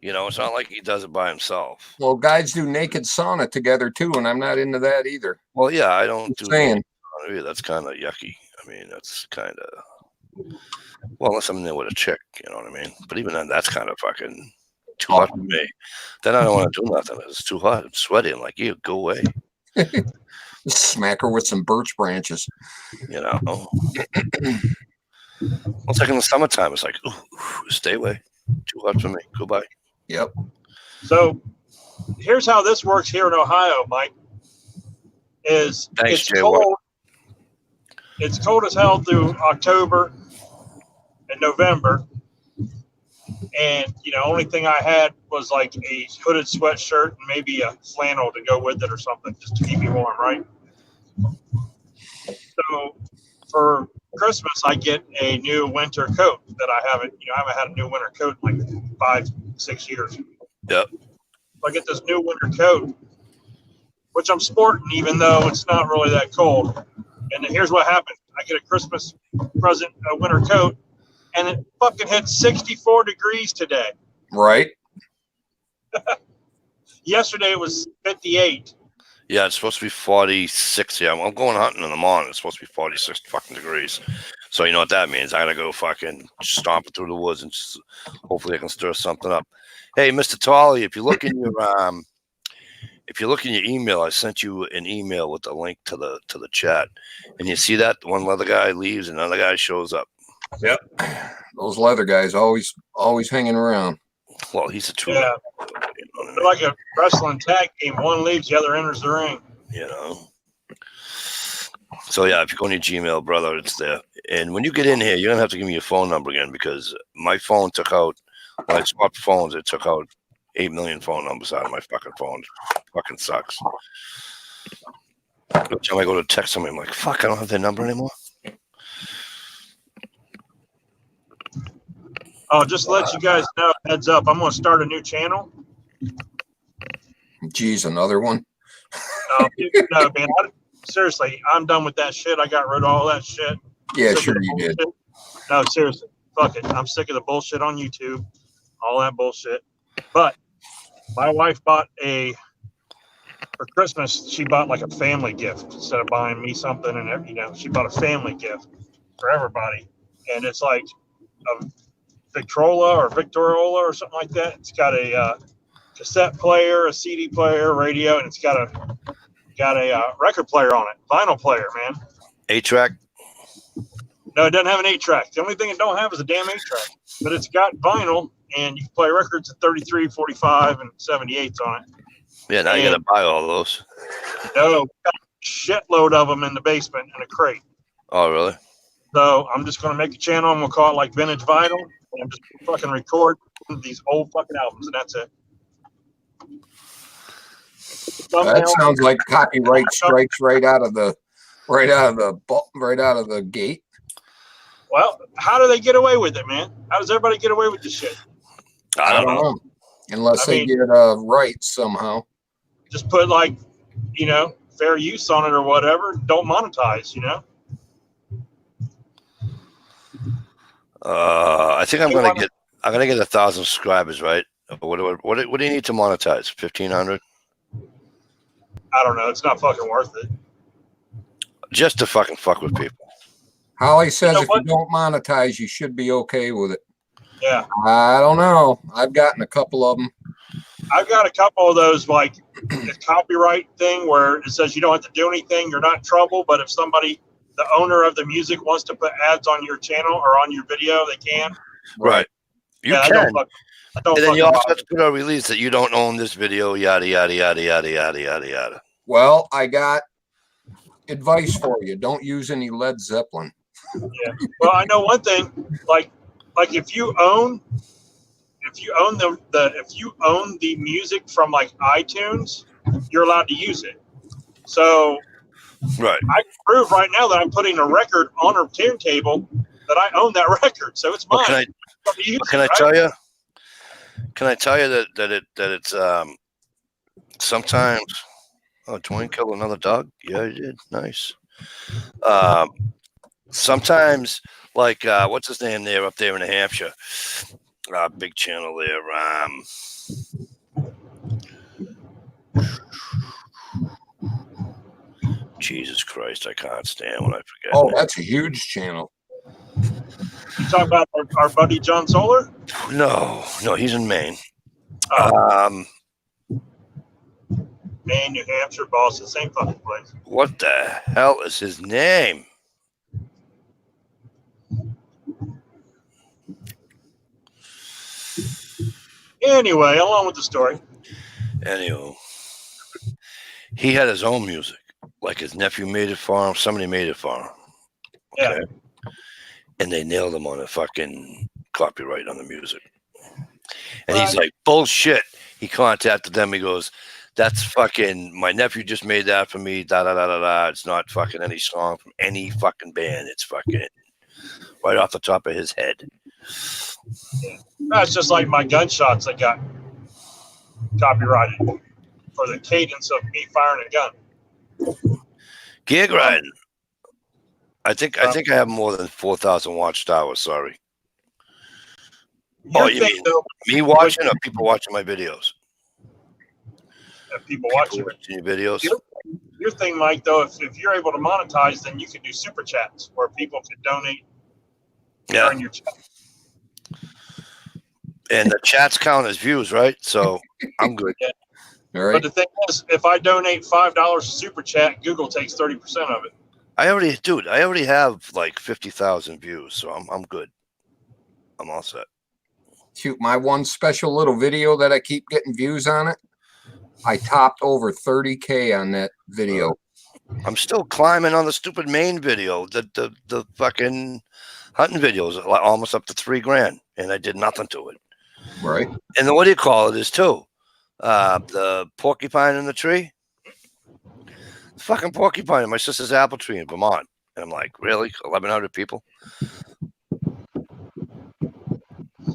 You know, it's not like he does it by himself. Well, guys do naked sauna together too, and I'm not into that either. Well, yeah, I don't do saying. That. That's kind of yucky. I mean, that's kind of, well, unless I'm in there with a chick, you know what I mean? But even then, that's kind of fucking too hot for me. Then I don't want to do nothing. It's too hot. I'm sweaty. I'm like, you go away. Smack her with some birch branches. You know? It's like in the summertime, it's like, ooh, stay away. Too hot for me. Goodbye. Yep. So here's how this works here in Ohio, Mike. Thanks, it's Jay. cold. It's cold as hell through October and November. And, only thing I had was like a hooded sweatshirt and maybe a flannel to go with it or something just to keep me warm, right? So for Christmas, I get a new winter coat that I haven't had a new winter coat in like 5-6 years. Yep. So I get this new winter coat, which I'm sporting even though it's not really that cold. And then here's what happened. I get a Christmas present, a winter coat, and it fucking hit 64 degrees today. Right. Yesterday it was 58. Yeah, it's supposed to be 46. Yeah, I'm going hunting in the morning. It's supposed to be 46 fucking degrees. So you know what that means? I gotta go fucking stomping through the woods and just, hopefully I can stir something up. Hey, Mr. Tolley, if you look in your email, I sent you an email with the link to the chat, and you see that one leather guy leaves, and another guy shows up. Yep. Those leather guys always hanging around. Well, he's a true. Yeah. They're like a wrestling tag team. One leaves, the other enters the ring. You know. So yeah, if you go on your Gmail, brother, it's there. And when you get in here, you're gonna have to give me your phone number again because my phone took out. When I swapped phones, it took out 8 million phone numbers out of my fucking phone. It fucking sucks. Every time I go to text somebody, I'm like, fuck, I don't have their number anymore. Oh, just to let you guys know, heads up, I'm going to start a new channel. Geez, another one. No, man. Seriously, I'm done with that shit. I got rid of all that shit. Yeah, Sick of sure the you did. bullshit. No, seriously. Fuck it. I'm sick of the bullshit on YouTube. All that bullshit. But my wife bought for Christmas, she bought like a family gift instead of buying me something. And, she bought a family gift for everybody. And it's like a Victrola or Victorola or something like that. It's got a cassette player, a CD player, radio, and it's got a record player on it. Vinyl player, man. 8-track? No, it doesn't have an 8-track. The only thing it don't have is a damn 8-track. But it's got vinyl, and you can play records at 33, 45, and 78s on it. Yeah, now you got to buy all those. No, got a shitload of them in the basement in a crate. Oh, really? So I'm just going to make a channel. I'm going to call it like Vintage Vinyl. And I'm just going to fucking record these old fucking albums, and that's it. That sounds like copyright strikes right out of the gate. Well, how do they get away with it, man? How does everybody get away with this shit? I don't know. Unless they get rights somehow. Just put like, fair use on it or whatever. Don't monetize, I think I'm gonna get 1,000 subscribers, right? What do you need to monetize? 1,500? I don't know. It's not fucking worth it. Just to fucking fuck with people. Holly says if you don't monetize, you should be okay with it. Yeah. I don't know. I've gotten a couple of them. I've got a couple of those, like the copyright thing where it says you don't have to do anything. You're not in trouble. But if somebody, the owner of the music, wants to put ads on your channel or on your video, they can. Right. You can. I don't and then you also have to put a release that you don't own this video, yada, yada, yada, yada, yada, yada, yada. Well, I got advice for you. Don't use any Led Zeppelin. Yeah. Well, I know one thing, like if you own the music from like iTunes, you're allowed to use it. So right. I can prove right now that I'm putting a record on a turntable that I own that record. So it's mine. Can I tell you? Can I tell you that it's sometimes? Oh, Dwayne killed another dog. Yeah, he did. Nice. Sometimes, like what's his name there up there in New Hampshire? Big channel there. Jesus Christ, I can't stand when I forget. Oh, that's a huge channel. You talking about our buddy John Solar? No, he's in Maine. Maine, New Hampshire, Boston, same fucking place. What the hell is his name? Anyway, along with the story. Anyway, he had his own music. Like his nephew made it for him. Somebody made it for him. Okay. Yeah. And they nailed him on a fucking copyright on the music. And he's like, bullshit. He contacted them. He goes, that's fucking, my nephew just made that for me. Da da da da da. It's not fucking any song from any fucking band. It's fucking right off the top of his head. Yeah. That's just like my gunshots that got copyrighted for the cadence of me firing a gun. Gig riding. I think I have more than 4,000 watched hours. Sorry. You mean me watching or people watching my videos? People watching your videos. Your thing, Mike, though, if you're able to monetize, then you can do super chats where people can donate during your chat. And the chats count as views, right? So I'm good. Yeah. All right. But the thing is, if I donate $5 super chat, Google takes 30% of it. I already have like 50,000 views, so I'm good. I'm all set. Shoot, my one special little video that I keep getting views on it, I topped over 30K on that video. I'm still climbing on the stupid main video. The fucking hunting videos are almost up to $3,000, and I did nothing to it. Right. And then what do you call it is too? The porcupine in the tree. The fucking porcupine in my sister's apple tree in Vermont. And I'm like, really? 1,100 people?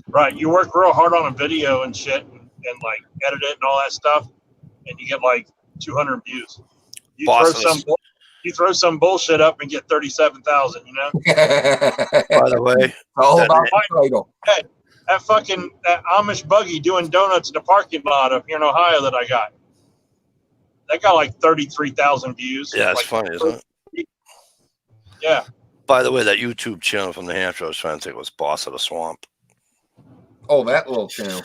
Right. You work real hard on a video and shit and like edit it and all that stuff, and you get like 200 views. You Boston. throw some bullshit up and get 37,000. You know. By the way, It's all that- about the title. Hey, that Amish buggy doing donuts in the parking lot up here in Ohio that I got. That got like 33,000 views. yeah, it's like, funny, isn't it? Yeah. By the way, that YouTube channel from New Hampshire I was trying to think was Boss of the Swamp. Oh, that little channel.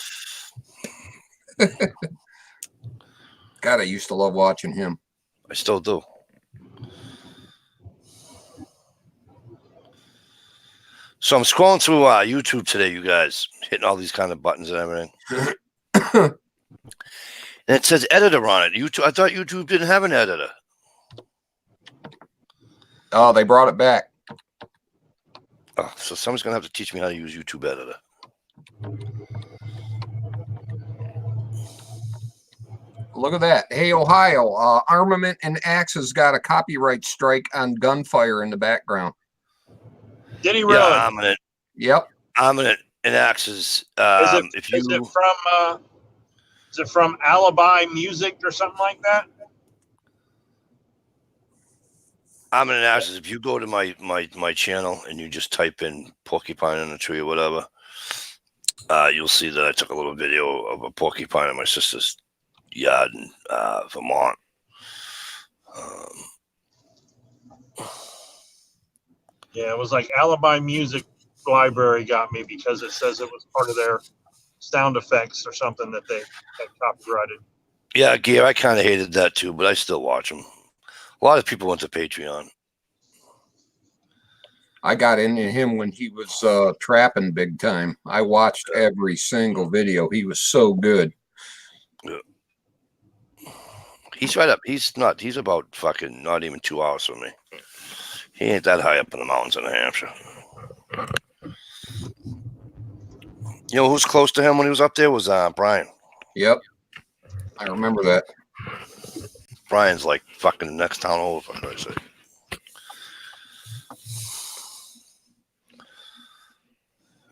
God, I used to love watching him. I still do. So I'm scrolling through YouTube today, you guys, hitting all these kind of buttons and everything. And it says editor on it. YouTube. I thought YouTube didn't have an editor. Oh, they brought it back. Oh, so someone's going to have to teach me how to use YouTube editor. Look at that. Hey, Ohio, Armament and Axes got a copyright strike on gunfire in the background. Did he really? Yeah, Yep. Armament and Axes. Is it from Alibi Music or something like that? Armament and Axes. If you go to my channel and you just type in porcupine in a tree or whatever, you'll see that I took a little video of a porcupine in my sister's yard in Vermont. Yeah, it was like Alibi Music Library got me because it says it was part of their sound effects or something that they had copyrighted. Yeah, Gear, I kind of hated that too, but I still watch them. A lot of people went to Patreon. I got into him when he was trapping big time. I watched every single video. He was so good. Yeah. He's right up. He's about fucking not even 2 hours from me. He ain't that high up in the mountains in New Hampshire. You know who's close to him when he was up there was Brian. Yep. I remember that. Brian's like fucking the next town over, for Christ's sake.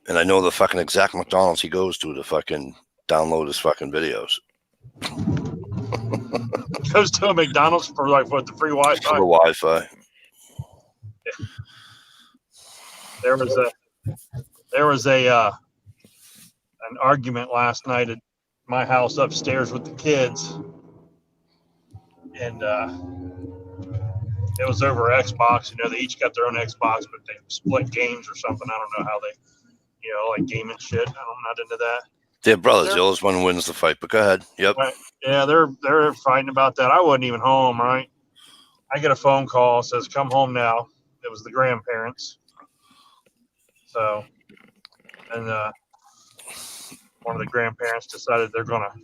And I know the fucking exact McDonald's he goes to fucking download his fucking videos. Goes to a McDonald's for like what, the free Wi-Fi? For Wi-Fi. There was an argument last night at my house upstairs with the kids, and it was over Xbox. You know, they each got their own Xbox, but they split games or something. I don't know how they, like gaming shit. I'm not into that. They're brothers. The oldest one wins the fight. But go ahead. Yep. Right. Yeah, they're fighting about that. I wasn't even home. Right. I get a phone call, says come home now. It was the grandparents. So, and one of the grandparents decided they're going to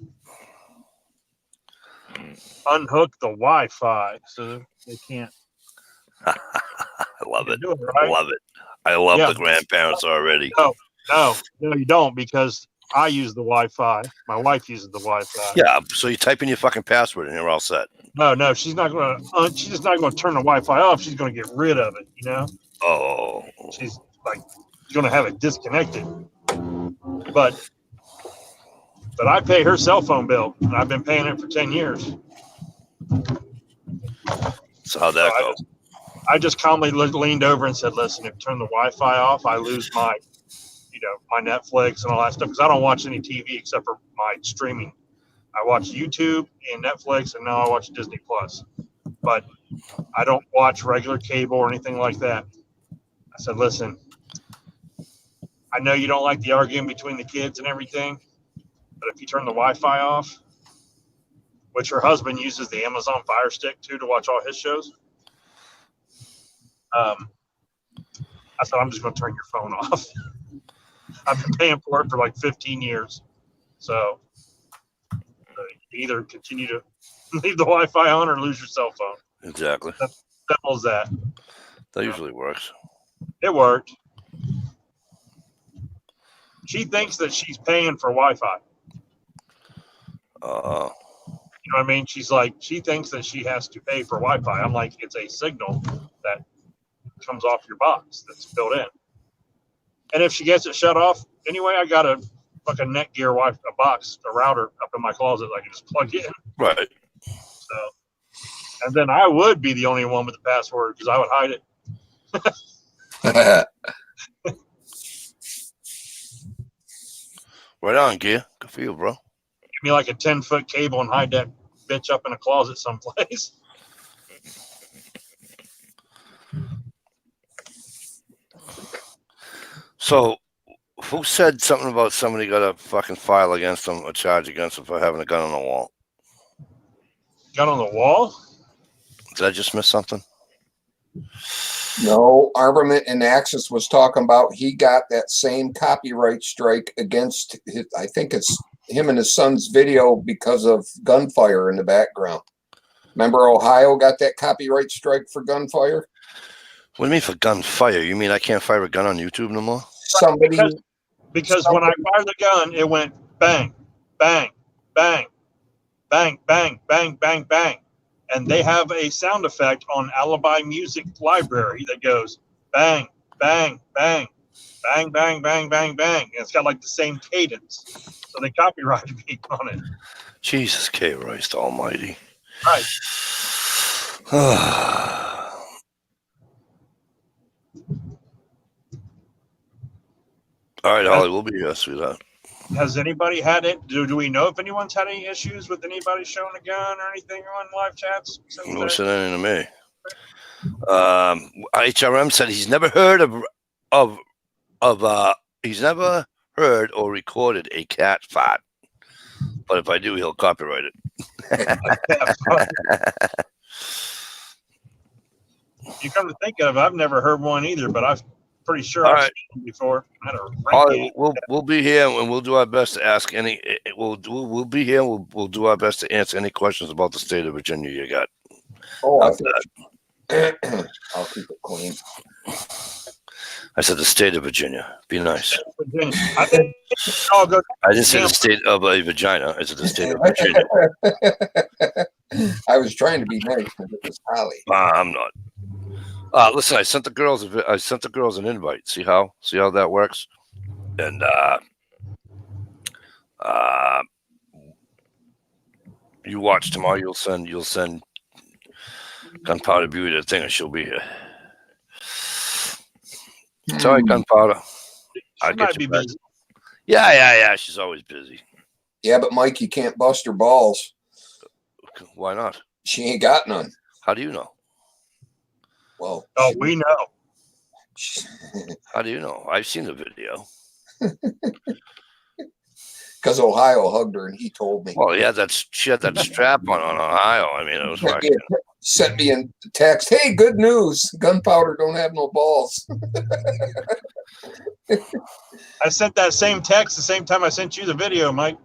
unhook the Wi-Fi so they can't. I love it. Do it, right? Love it. I love the grandparents already. No, you don't, because I use the Wi-Fi. My wife uses the Wi-Fi. Yeah, so you type in your fucking password and you're all set. No, she's not going to. She's just not going to turn the Wi-Fi off. She's going to get rid of it. Oh. She's like going to have it disconnected. But I pay her cell phone bill, and I've been paying it for 10 years. So how'd that go? I just calmly leaned over and said, "Listen, if you turn the Wi-Fi off, I lose my, my Netflix and all that stuff, because I don't watch any TV except for my streaming. I watch YouTube and Netflix, and now I watch Disney Plus. But I don't watch regular cable or anything like that." I said, "Listen, I know you don't like the arguing between the kids and everything, but if you turn the Wi-Fi off," which her husband uses the Amazon Fire Stick to watch all his shows. I said, "I'm just going to turn your phone off." I've been paying for it for like 15 years. So you either continue to leave the Wi-Fi on or lose your cell phone. Exactly. Simple as that. That usually works. It worked. She thinks that she's paying for Wi-Fi. You know what I mean? She's like, she thinks that she has to pay for Wi-Fi. I'm like, it's a signal that comes off your box that's built in. And if she gets it shut off, anyway, I got a fucking Netgear a box, a router up in my closet. I can just plug in. Right. So, and then I would be the only one with the password because I would hide it. Right on, Gear. Good for you, bro. Give me like a 10-foot cable and hide that bitch up in a closet someplace. So, who said something about somebody got a fucking file against them, a charge against them for having a gun on the wall? Gun on the wall? Did I just miss something? No, Armament and Axis was talking about he got that same copyright strike against his, I think it's him and his son's video because of gunfire in the background. Remember Ohio got that copyright strike for gunfire? What do you mean for gunfire? You mean I can't fire a gun on YouTube no more? Somebody Because when I fired the gun, it went bang, bang, bang, bang, bang, bang, bang, bang. And they have a sound effect on Alibi Music Library that goes bang, bang, bang, bang, bang, bang, bang, bang. And it's got like the same cadence. So they copyrighted me on it. Jesus Christ almighty. Right. All right, Holly, we'll be here, sweetheart. Has anybody had it? Do we know if anyone's had any issues with anybody showing a gun or anything on live chats? No said anything to me. HRM said he's never heard he's never heard or recorded a cat fart. But if I do, he'll copyright it. You come to think of it, I've never heard one either, but I'm pretty sure I've seen them before. We'll be here and we'll do our best to ask any. We'll be here. We'll do our best to answer any questions about the state of Virginia you got. Oh, I'll keep it clean. I said the state of Virginia. Be nice. Virginia. I think I'll go. I didn't say the state of a vagina. I said the state of Virginia. I was trying to be nice, but it was Holly. I'm not. Listen, I sent the girls an invite. See how that works, and you watch tomorrow. You'll send Gunpowder Beauty the thing, and she'll be here. It's all right, Gunpowder. She might be busy. Yeah. She's always busy. Yeah, but Mike, you can't bust her balls. Why not? She ain't got none. How do you know? Well, we know. How do you know? I've seen the video. Because Ohio hugged her and he told me. Well, yeah, she had that strap on Ohio. I mean, it was fucking. Sent me a text. Hey, good news. Gunpowder don't have no balls. I sent that same text the same time I sent you the video, Mike.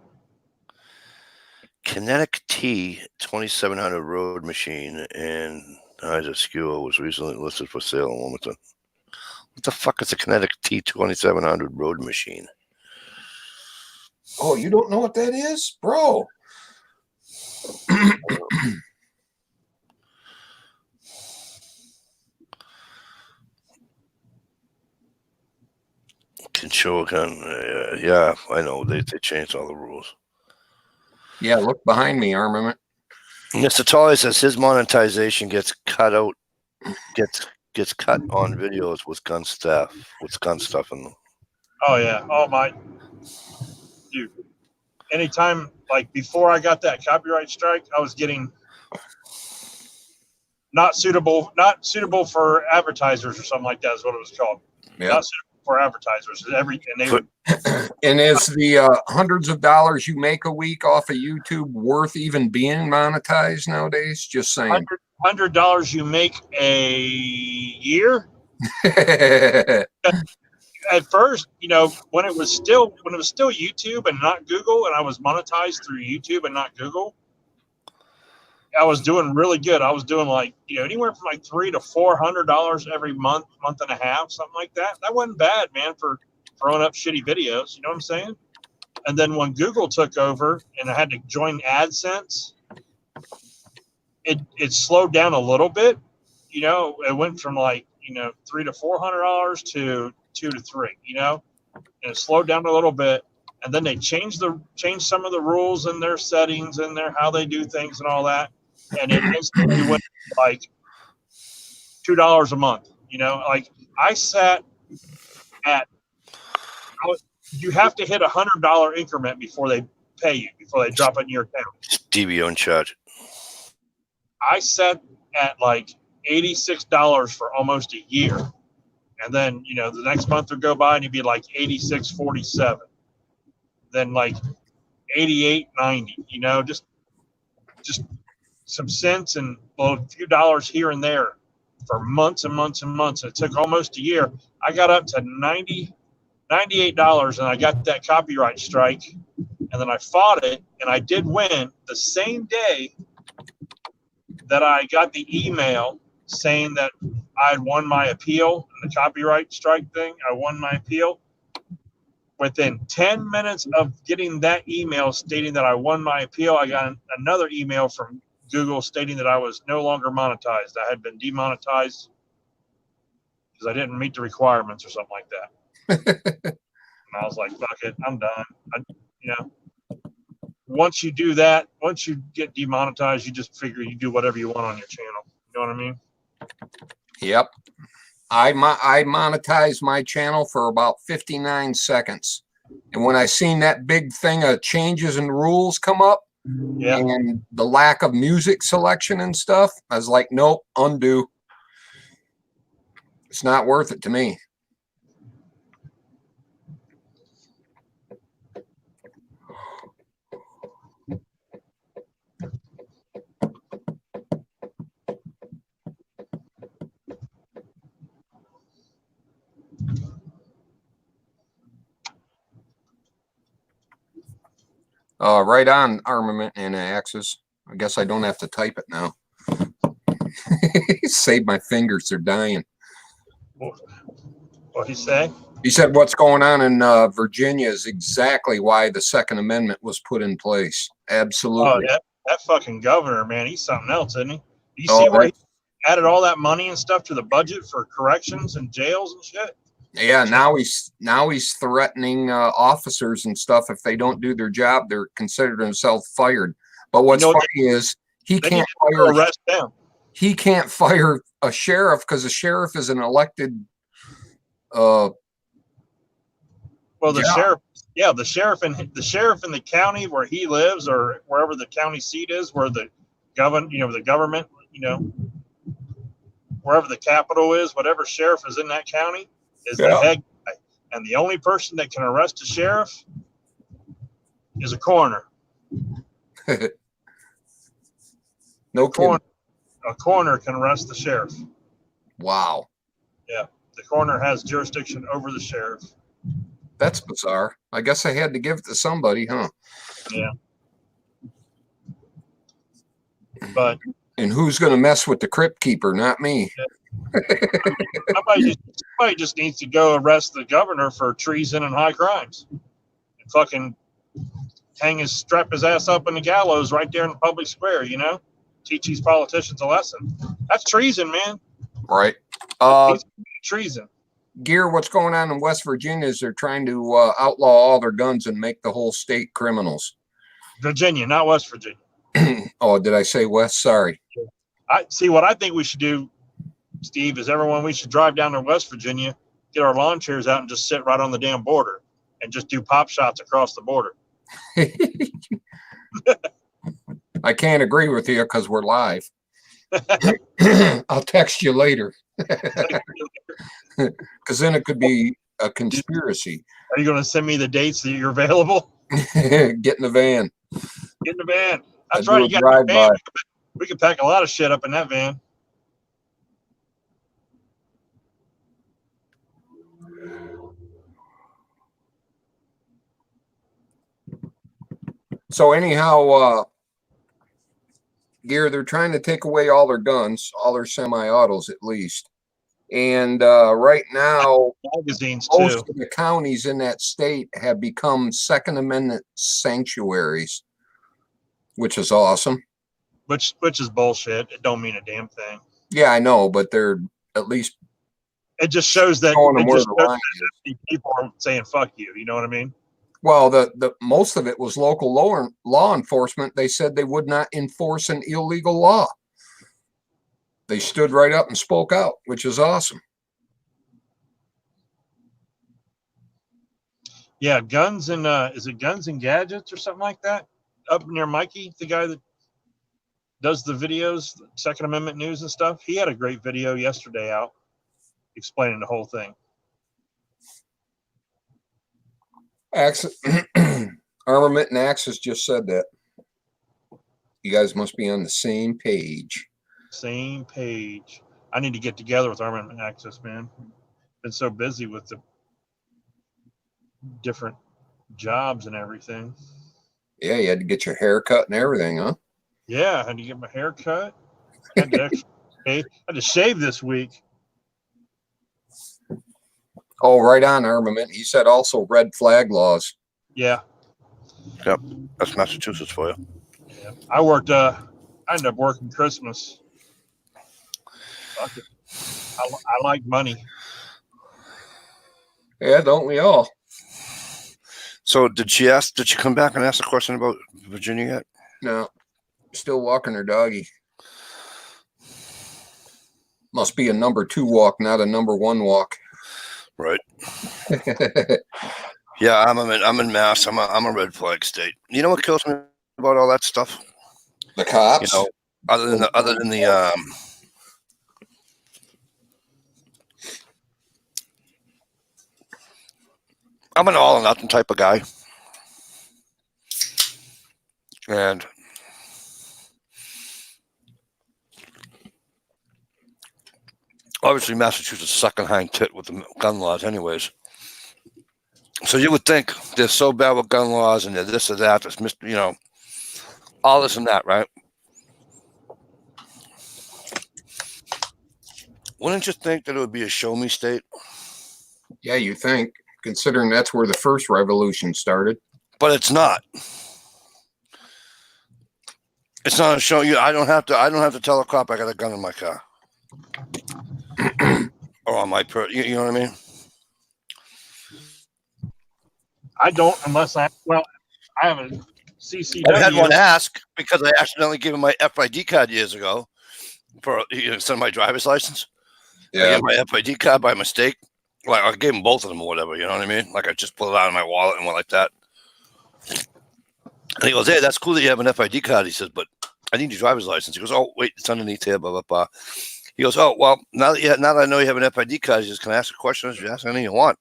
Kinetic T 2700 road machine and Ida Skewer was recently listed for sale in Wilmington. What the fuck is a Kinetic T 2700 road machine? Oh, you don't know what that is, bro? Can show a gun. Yeah, I know. They changed all the rules. Yeah, look behind me, Armament. Mr. Tolley says his monetization gets cut out, gets cut on videos with gun stuff in them. Oh yeah. Oh my dude. Anytime, like before I got that copyright strike, I was getting not suitable for advertisers or something like that is what it was called. Yeah. Not suitable for advertisers. And is the hundreds of dollars you make a week off of YouTube worth even being monetized nowadays? Just saying. $100 you make a year. At first, when it was still YouTube and not Google, and I was monetized through YouTube and not Google, I was doing really good. I was doing anywhere from $300 to $400 every month and a half, something like that. That wasn't bad, man, for throwing up shitty videos. You know what I'm saying? And then when Google took over and I had to join AdSense, it slowed down a little bit. It went from $300 to $400 to $200 to $300. and it slowed down a little bit. And then they changed some of the rules and their settings and their how they do things and all that, and it instantly went like $2 a month. You know, like I sat at you have to hit $100 increment before they pay you, before they drop it in your account. DBO in charge. I sat at like $86 for almost a year, and then you know the next month would go by and you'd be like 86.47, then like 88.90. You know, just some cents and a few dollars here and there for months and months and months. It took almost a year. I got up to $98, and I got that copyright strike, and then I fought it, and I did win the same day that I got the email saying that I'd won my appeal, the copyright strike thing. I won my appeal. Within 10 minutes of getting that email stating that I won my appeal, I got another email from Google stating that I was no longer monetized. I had been demonetized because I didn't meet the requirements or something like that. And I was like, fuck it, I'm done. You know, once you do that, once you get demonetized, you just figure you do whatever you want on your channel. You know what I mean? Yep. I monetized my channel for about 59 seconds. And when I seen that big thing of changes and rules come up, Yeah. and the lack of music selection and stuff, I was like, nope, undo. It's not worth it to me. Right on, Armament and Axis. I guess I don't have to type it now. Save my fingers, they're dying. What'd he say? He said what's going on in Virginia is exactly why the Second Amendment was put in place. Absolutely. Oh, that fucking governor, man, he's something else, isn't he? You Oh, see where he added all that money and stuff to the budget for corrections and jails and shit? Yeah, now he's threatening officers and stuff. If they don't do their job, they're considered themselves fired. But what's funny is he can't fire arrest them. He can't fire a sheriff because a sheriff is an elected. Well, the sheriff, yeah, the sheriff in the county where he lives or wherever the county seat is, where the government, wherever the capital is, whatever sheriff is in that county is the head guy. And the only person that can arrest a sheriff is a coroner. No kidding. A coroner can arrest the sheriff. Wow. Yeah, the coroner has jurisdiction over the sheriff. That's bizarre. I guess I had to give it to somebody, huh? Yeah. But and who's going to mess with the crypt keeper? Not me. Yeah. Somebody just needs to go arrest the governor for treason and high crimes, and fucking strap his ass up in the gallows right there in the public square. Teach these politicians a lesson. That's treason, man. Right. Treason. Gear, what's going on in West Virginia is they're trying to outlaw all their guns and make the whole state criminals. Virginia, not West Virginia. Oh, did I say West? Sorry. I see. What I think we should do, Steve, is we should drive down to West Virginia, get our lawn chairs out, and just sit right on the damn border and just do pop shots across the border. I can't agree with you because we're live. I'll text you later. Because then it could be a conspiracy. Are you going to send me the dates that you're available? Get in the van. Get in the van. That's right. You got the van. We could pack a lot of shit up in that van. So anyhow, Gear, they're trying to take away all their guns, all their semi-autos at least. And right now, magazines most too. of the counties in that state have become Second Amendment sanctuaries, which is awesome. Which is bullshit. It don't mean a damn thing. Yeah, I know, but they're at least it just shows that Showing them it where just the shows line that is. people are saying "fuck you." You know what I mean? Well, the most of it was local law enforcement. They said they would not enforce an illegal law. They stood right up and spoke out, which is awesome. Yeah, guns and is it Guns and Gadgets or something like that? Up near Mikey, the guy that does the videos, Second Amendment news and stuff. He had a great video yesterday out explaining the whole thing. Armament and Axis just said that. You guys must be on the same page. Same page. I need to get together with Armament Access, man. Been so busy with the different jobs and everything. Yeah, you had to get your hair cut and everything, huh? Yeah, I had to get my hair cut. Had to shave this week. Oh, right on, Armament. He said also red flag laws. Yeah. Yep, that's Massachusetts for you. Yeah. I ended up working Christmas. Fuck it. I like money. Yeah, don't we all? So did she come back and ask a question about Virginia yet? No, still walking her doggy. Must be a number 2 walk, not a number 1 walk. Right. Yeah, I'm in Mass. I'm a red flag state. You know what kills me about all that stuff? The cops. You know, other than the I'm an all or nothing type of guy, and obviously Massachusetts sucking hind tit with the gun laws, anyways. So you would think they're so bad with gun laws and they're this or that, all this and that, right? Wouldn't you think that it would be a show me state? Yeah, you think, considering that's where the first revolution started. But it's not. It's not a show. I don't have to tell a cop I got a gun in my car or on my you know what I mean? I don't unless I have a CCW. I had one ask because I accidentally gave him my FID card years ago for some of my driver's license. I Yeah, gave my FID card by mistake. Like I gave him both of them or whatever, you know what I mean? Like I just pulled it out of my wallet and went like that. And he goes, "Hey, that's cool that you have an FID card." He says, "But I need your driver's license." He goes, "Oh, wait, it's underneath here, blah, blah, blah." He goes, "Oh, well, now that I know you have an FID card," he says, "Can I ask a question? You ask anything you want."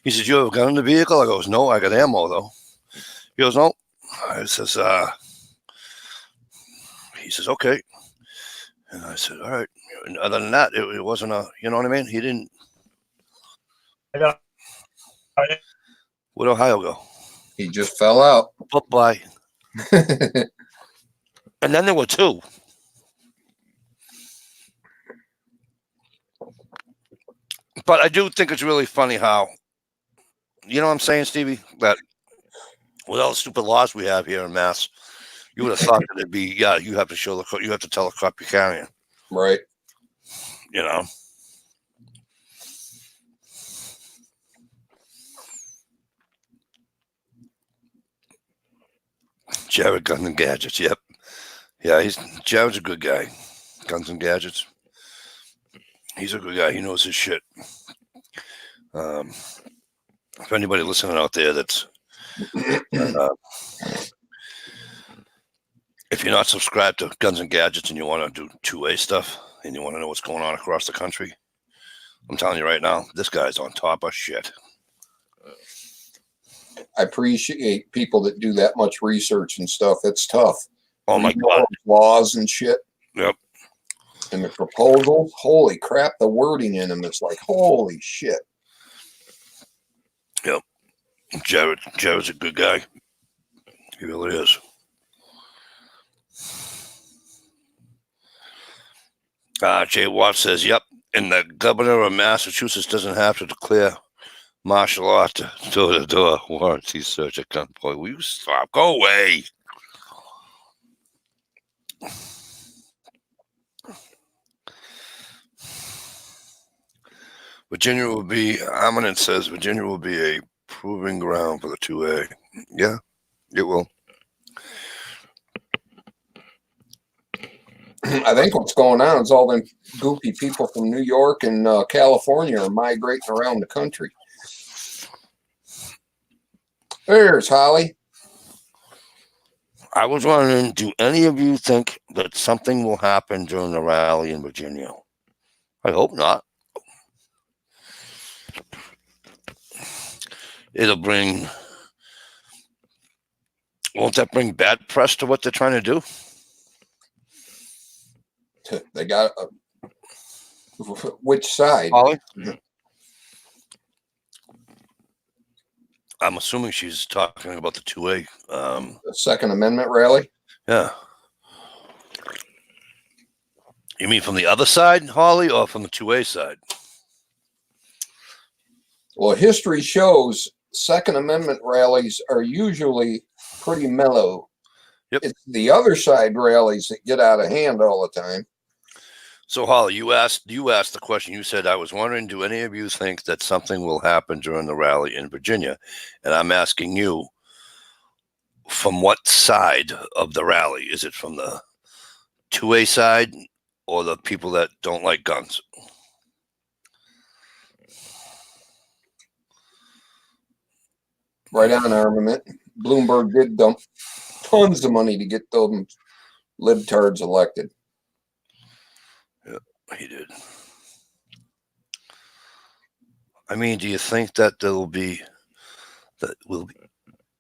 He says, "You have a gun in the vehicle?" I goes, "No, I got ammo though." He goes, "No." I says, he says, "Okay." And I said, "All right." And other than that, it wasn't you know what I mean? He didn't. Where'd Ohio go? he just fell out. Bye. And then there were two. But I do think it's really funny how, you know what I'm saying, Stevie? That with all the stupid laws we have here in Mass, you would have thought that it'd be, yeah, you have to you have to tell the cop you're carrying. Right. You know? Jared Guns and Gadgets, yep. Yeah, Jared's a good guy. Guns and Gadgets. He's a good guy. He knows his shit. If anybody listening out there that's if you're not subscribed to Guns and Gadgets and you want to do two-way stuff and you want to know what's going on across the country, I'm telling you right now, this guy's on top of shit. I appreciate people that do that much research and stuff. It's tough. Oh my God. Laws and shit. Yep. And the proposals, holy crap, the wording in them is like, holy shit. Yep. Jared's a good guy. He really is. Jay Watt says, yep, and the governor of Massachusetts doesn't have to declare martial law to door-to-door warrants. He's such a cunt. Boy, will you stop? Go away. Virginia will be, Eminent says, Virginia will be a proving ground for the 2A. Yeah, it will. I think what's going on is all them goofy people from New York and California are migrating around the country. There's Holly. I was wondering, do any of you think that something will happen during the rally in Virginia? I hope not. It'll bring, won't that bring bad press to what they're trying to do? They got which side? Holly? I'm assuming she's talking about the 2A. The Second Amendment rally. Yeah. You mean from the other side, Holly, or from the 2A side? Well, history shows Second Amendment rallies are usually pretty mellow. Yep. It's the other side rallies that get out of hand all the time. So, Holly, you asked the question. You said, I was wondering, do any of you think that something will happen during the rally in Virginia? And I'm asking you, from what side of the rally? Is it from the 2A side or the people that don't like guns? Right on armament. Bloomberg did dump tons of money to get those libtards elected. Yeah, he did. I mean, do you think that will be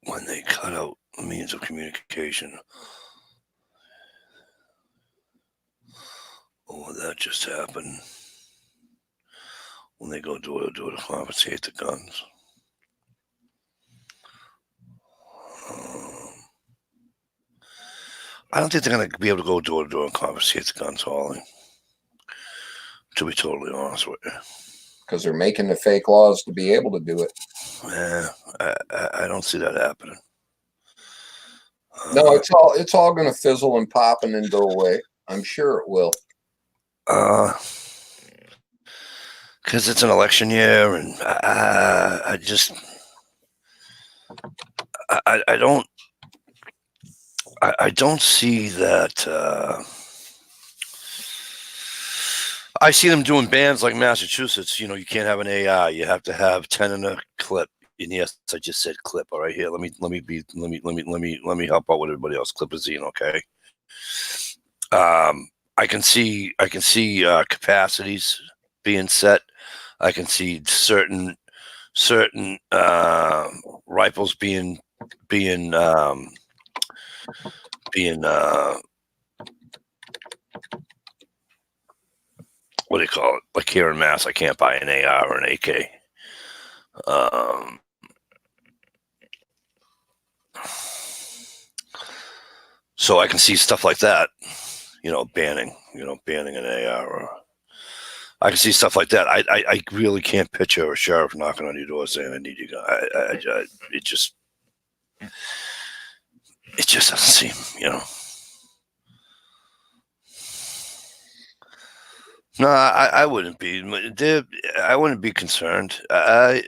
when they cut out means of communication? Or will that just happen when they go door to door to confiscate the guns? I don't think they're going to be able to go door to door and confiscate the guns, Holly. To be totally honest with you. Because they're making the fake laws to be able to do it. Yeah, I don't see that happening. No, it's all going to fizzle and pop and then go away. I'm sure it will. Because it's an election year, and I don't see that. I see them doing bans like Massachusetts. You know, you can't have an AI. You have to have 10 in a clip. And yes, I just said clip. All right, here. Let me help out with everybody else. Clip a zine, okay? I can see capacities being set. I can see certain rifles being what do you call it? Like here in Mass, I can't buy an AR or an AK. So I can see stuff like that, banning an AR. Or I can see stuff like that. I really can't picture a sheriff knocking on your door saying, "I need you guys." It just doesn't seem, No, I wouldn't be. I wouldn't be concerned. I've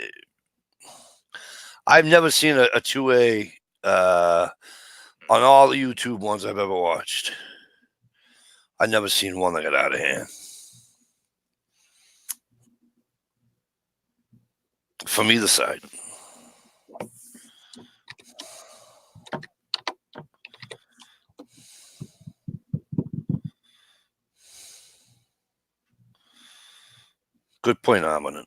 never seen a 2A on all the YouTube ones I've ever watched. I've never seen one that got out of hand. From either side. Good point, Armand.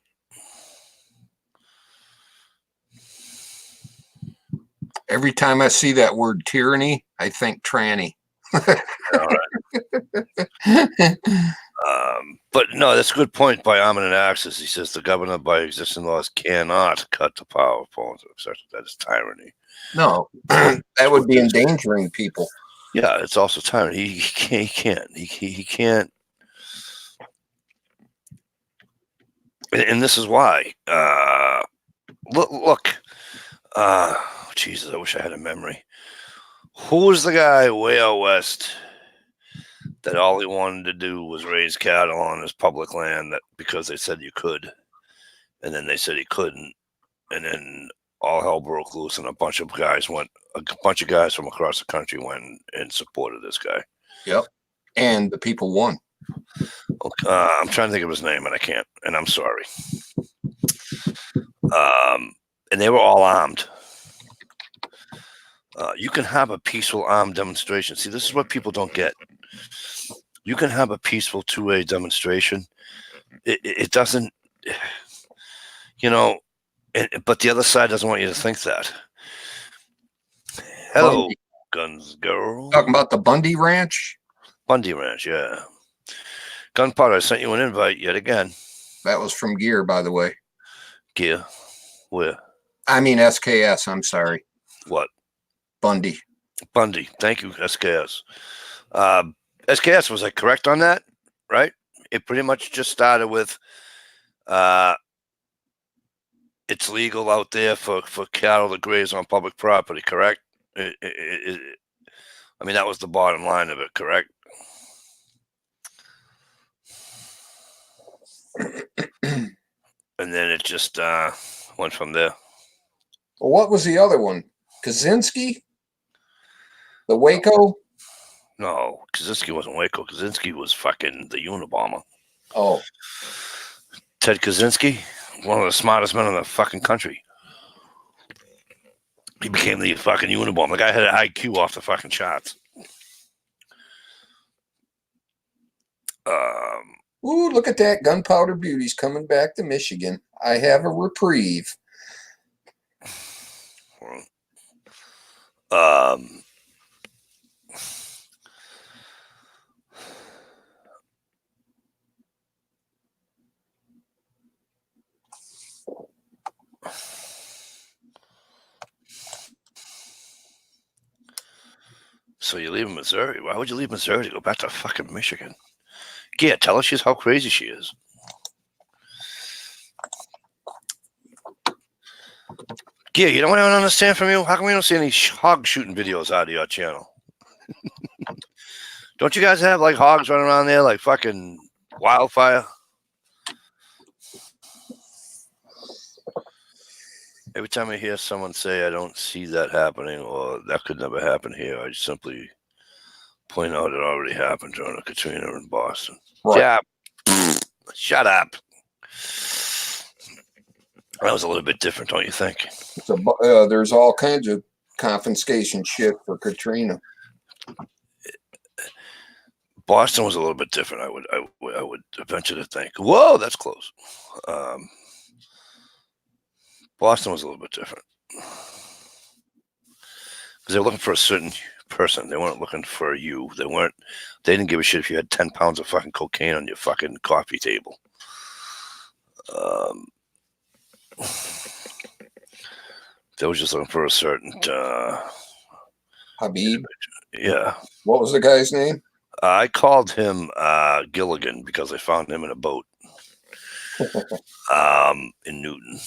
Every time I see that word tyranny, I think tranny. All right. But no, that's a good point by Armand Axis. He says the governor, by existing laws, cannot cut the power of phones. That is tyranny. No, that would be endangering people. Yeah, it's also tyranny. He can't. He can't. And this is why. Look. Jesus, I wish I had a memory. Who was the guy way out west that all he wanted to do was raise cattle on his public land because they said you could? and then they said he couldn't, and then all hell broke loose, and a bunch of guys from across the country went and supported this guy. Yep. And the people won. I'm trying to think of his name, and I can't, and I'm sorry. And they were all armed. You can have a peaceful armed demonstration. See, this is what people don't get. You can have a peaceful two-way demonstration. It doesn't, but the other side doesn't want you to think that. Hello, Bundy. guns girl. Talking about the Bundy Ranch? Bundy Ranch, yeah. Gunpowder, I sent you an invite yet again. That was from Gear, by the way. Gear? Where? I mean SKS, I'm sorry. What? Bundy. Thank you, SKS. SKS, was I correct on that? Right? It pretty much just started with it's legal out there for cattle to graze on public property, correct? I mean, that was the bottom line of it, correct? And then it just went from there. Well, what was the other one? Kaczynski? The Waco? No, Kaczynski wasn't Waco. Kaczynski was fucking the Unabomber. Oh. Ted Kaczynski, one of the smartest men in the fucking country. He became the fucking Unabomber. The guy had an IQ off the fucking charts. Ooh, look at that. Gunpowder Beauty's coming back to Michigan. I have a reprieve. So you leave Missouri. Why would you leave Missouri to go back to fucking Michigan? Yeah, tell her how crazy she is. Yeah, you know what I don't understand from you? How come we don't see any hog shooting videos out of your channel? Don't you guys have like hogs running around there like fucking wildfire? Every time I hear someone say I don't see that happening or that could never happen here, I simply point out it already happened during the Katrina in Boston. Right. Yeah. Shut up. That was a little bit different, don't you think? There's all kinds of confiscation shit for Katrina. Boston was a little bit different. I would venture to think. Whoa, that's close. Boston was a little bit different because they were looking for a certain person. They weren't looking for you. They didn't give a shit if you had 10 pounds of fucking cocaine on your fucking coffee table. They were just looking for a certain Habib. Yeah. What was the guy's name? I called him Gilligan because I found him in a boat in Newton.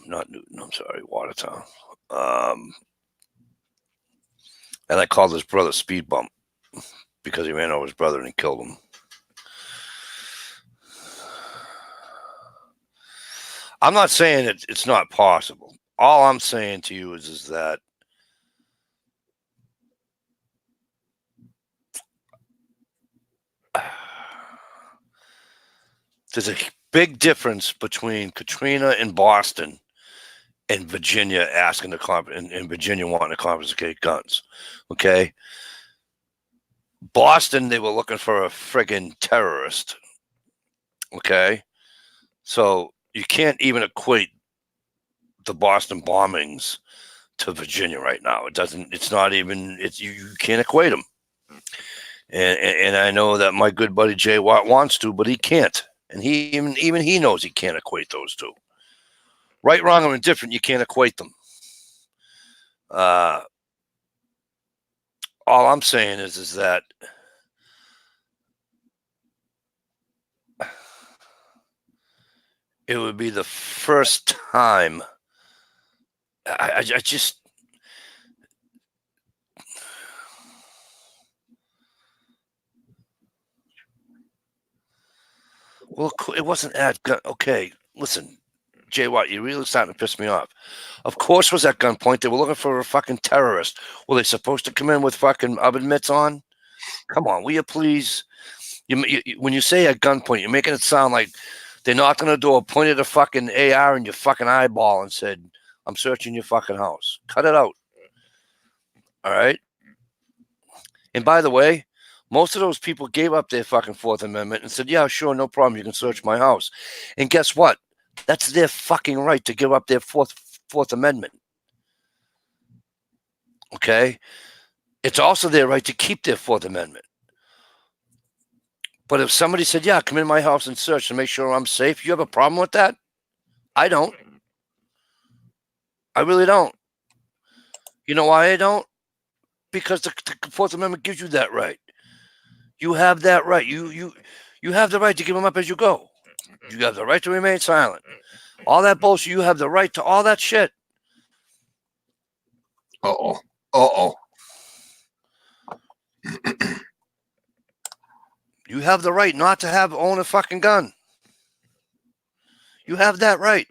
Not Newton, I'm sorry, Watertown. And I called his brother Speed Bump because he ran over his brother and he killed him. I'm not saying it's not possible. All I'm saying to you is that there's a big difference between Katrina in Boston and Virginia asking and Virginia wanting to confiscate guns. Okay. Boston, they were looking for a friggin' terrorist. Okay. So you can't even equate the Boston bombings to Virginia right now. You can't equate them. And I know that my good buddy Jay Watt wants to, but he can't. And even he knows he can't equate those two. Right, wrong, or indifferent, you can't equate them. All I'm saying is that it would be the first time. I just. Well, it wasn't at gun. Okay, listen, Jay Watt, you're really starting to piss me off. Of course, it was at gunpoint. They were looking for a fucking terrorist. Were they supposed to come in with fucking oven mitts on? Come on, will you please? When you say at gunpoint, you're making it sound like they knocked on the door, pointed a fucking AR in your fucking eyeball, and said, "I'm searching your fucking house." Cut it out. All right. And by the way, most of those people gave up their fucking Fourth Amendment and said, "Yeah, sure, no problem. You can search my house." And guess what? That's their fucking right to give up their Fourth Amendment. Okay? It's also their right to keep their Fourth Amendment. But if somebody said, "Yeah, come in my house and search and make sure I'm safe," you have a problem with that? I don't. I really don't. You know why I don't? Because the Fourth Amendment gives you that right. You have that right. You have the right to give them up as you go. You have the right to remain silent. All that bullshit, you have the right to all that shit. Uh-oh. Uh-oh. You have the right not to own a fucking gun. You have that right.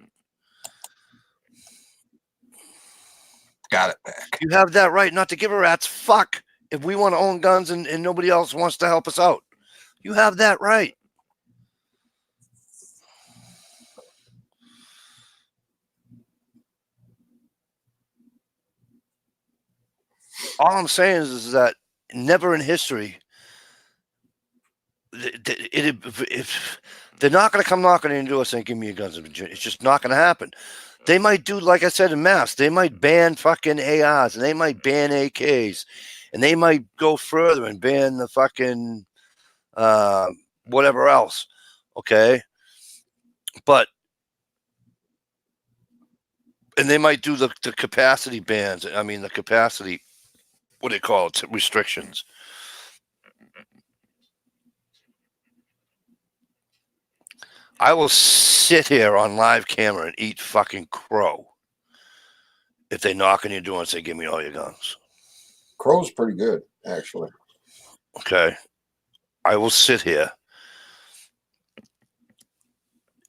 Got it back. You have that right not to give a rat's fuck if we want to own guns and nobody else wants to help us out. You have that right. All I'm saying is that never in history, if they're not going to come knocking into us and give me your guns in Virginia, it's just not going to happen. They might do, like I said, in mass. They might ban fucking ARs and they might ban AKs and they might go further and ban the fucking whatever else. Okay. And they might do the capacity bans. I mean, the capacity, what do they call it? Restrictions. I will sit here on live camera and eat fucking crow if they knock on your door and say, "Give me all your guns." Crow's pretty good, actually. Okay. I will sit here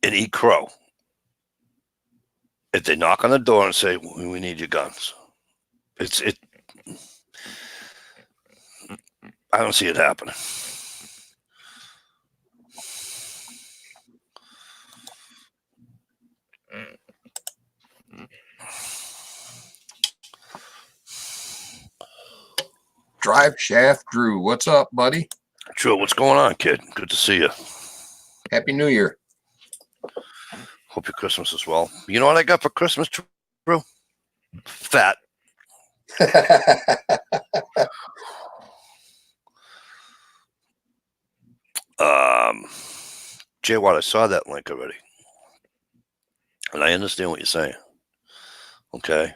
and eat crow if they knock on the door and say, "We need your guns." I don't see it happening. Drive Shaft Drew, what's up, buddy? Drew, what's going on, kid? Good to see you. Happy New Year. Hope your Christmas is well. You know what I got for Christmas, Drew? Fat. Jay Watt, I saw that link already. And I understand what you're saying. Okay.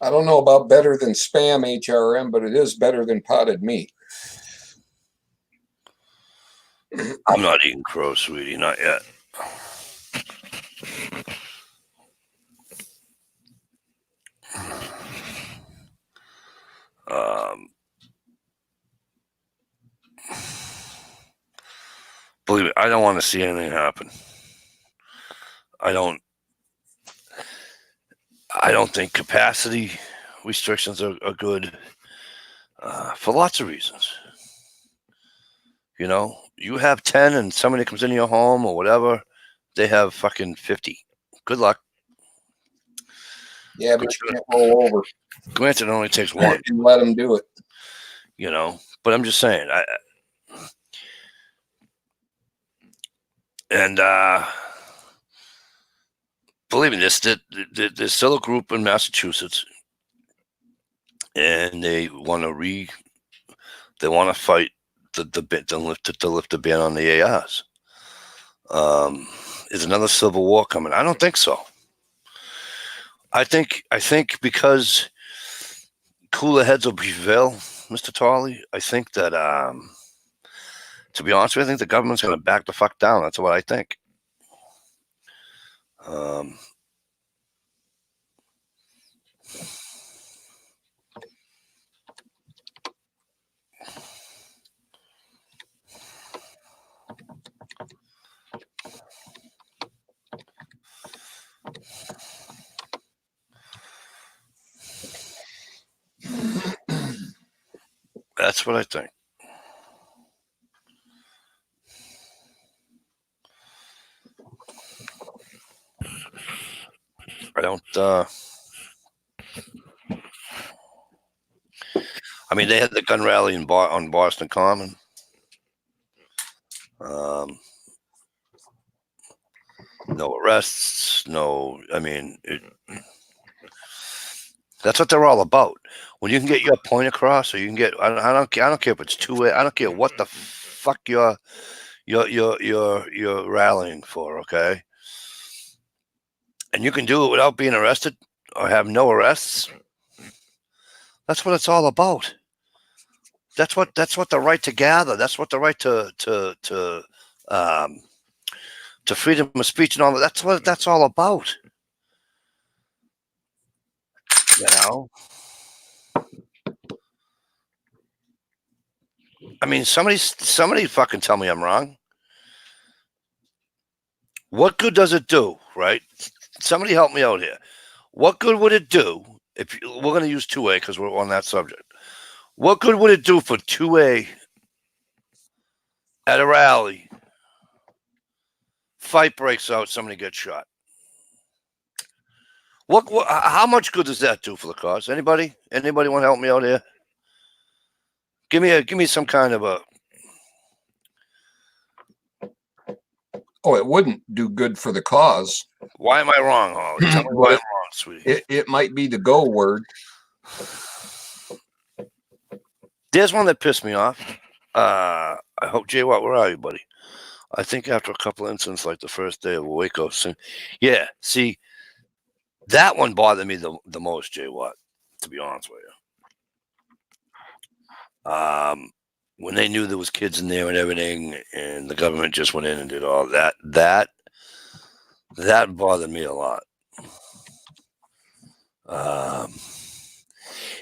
I don't know about better than spam HRM, but it is better than potted meat. I'm not eating crow, sweetie. Not yet. Believe me, I don't want to see anything happen. I don't think capacity restrictions are good for lots of reasons. You know, you have 10 and somebody comes into your home or whatever, they have fucking 50. Good luck. Yeah, but you can't roll over. Granted, it only takes one. And let them do it. You know, but I'm just saying. Believe me, there's still a group in Massachusetts, and they want to fight to lift the ban on the ARs. Is another civil war coming? I don't think so. I think because cooler heads will prevail, Mr. Tolley. I think that to be honest with you, I think the government's going to back the fuck down. That's what I think. That's what I think. I don't. I mean, they had the gun rally on Boston Common. No arrests. No. I mean, that's what they're all about. When you can get your point across, or you can get. I don't care if it's two-way. I don't care what the fuck you're rallying for. Okay. And you can do it without being arrested or have no arrests. That's what it's all about. That's what the right to gather. That's what the right to freedom of speech and all that. That's what that's all about. You know. I mean, somebody fucking tell me I'm wrong. What good does it do, right? Somebody help me out here. What good would it do if we're going to use 2A because we're on that subject? What good would it do for 2A at a rally? Fight breaks out, somebody gets shot. What? How much good does that do for the cause? Anybody want to help me out here? Give me some kind of a. Oh, it wouldn't do good for the cause. Why am I wrong, Holly? Tell me why I'm wrong, sweetie. It might be the go word. There's one that pissed me off. I hope, Jay, where are you, buddy? I think after a couple of incidents, like the first day of Waco, yeah. See, that one bothered me the most, Jay Watt. To be honest with you. When they knew there was kids in there and everything, and the government just went in and did all that, that bothered me a lot.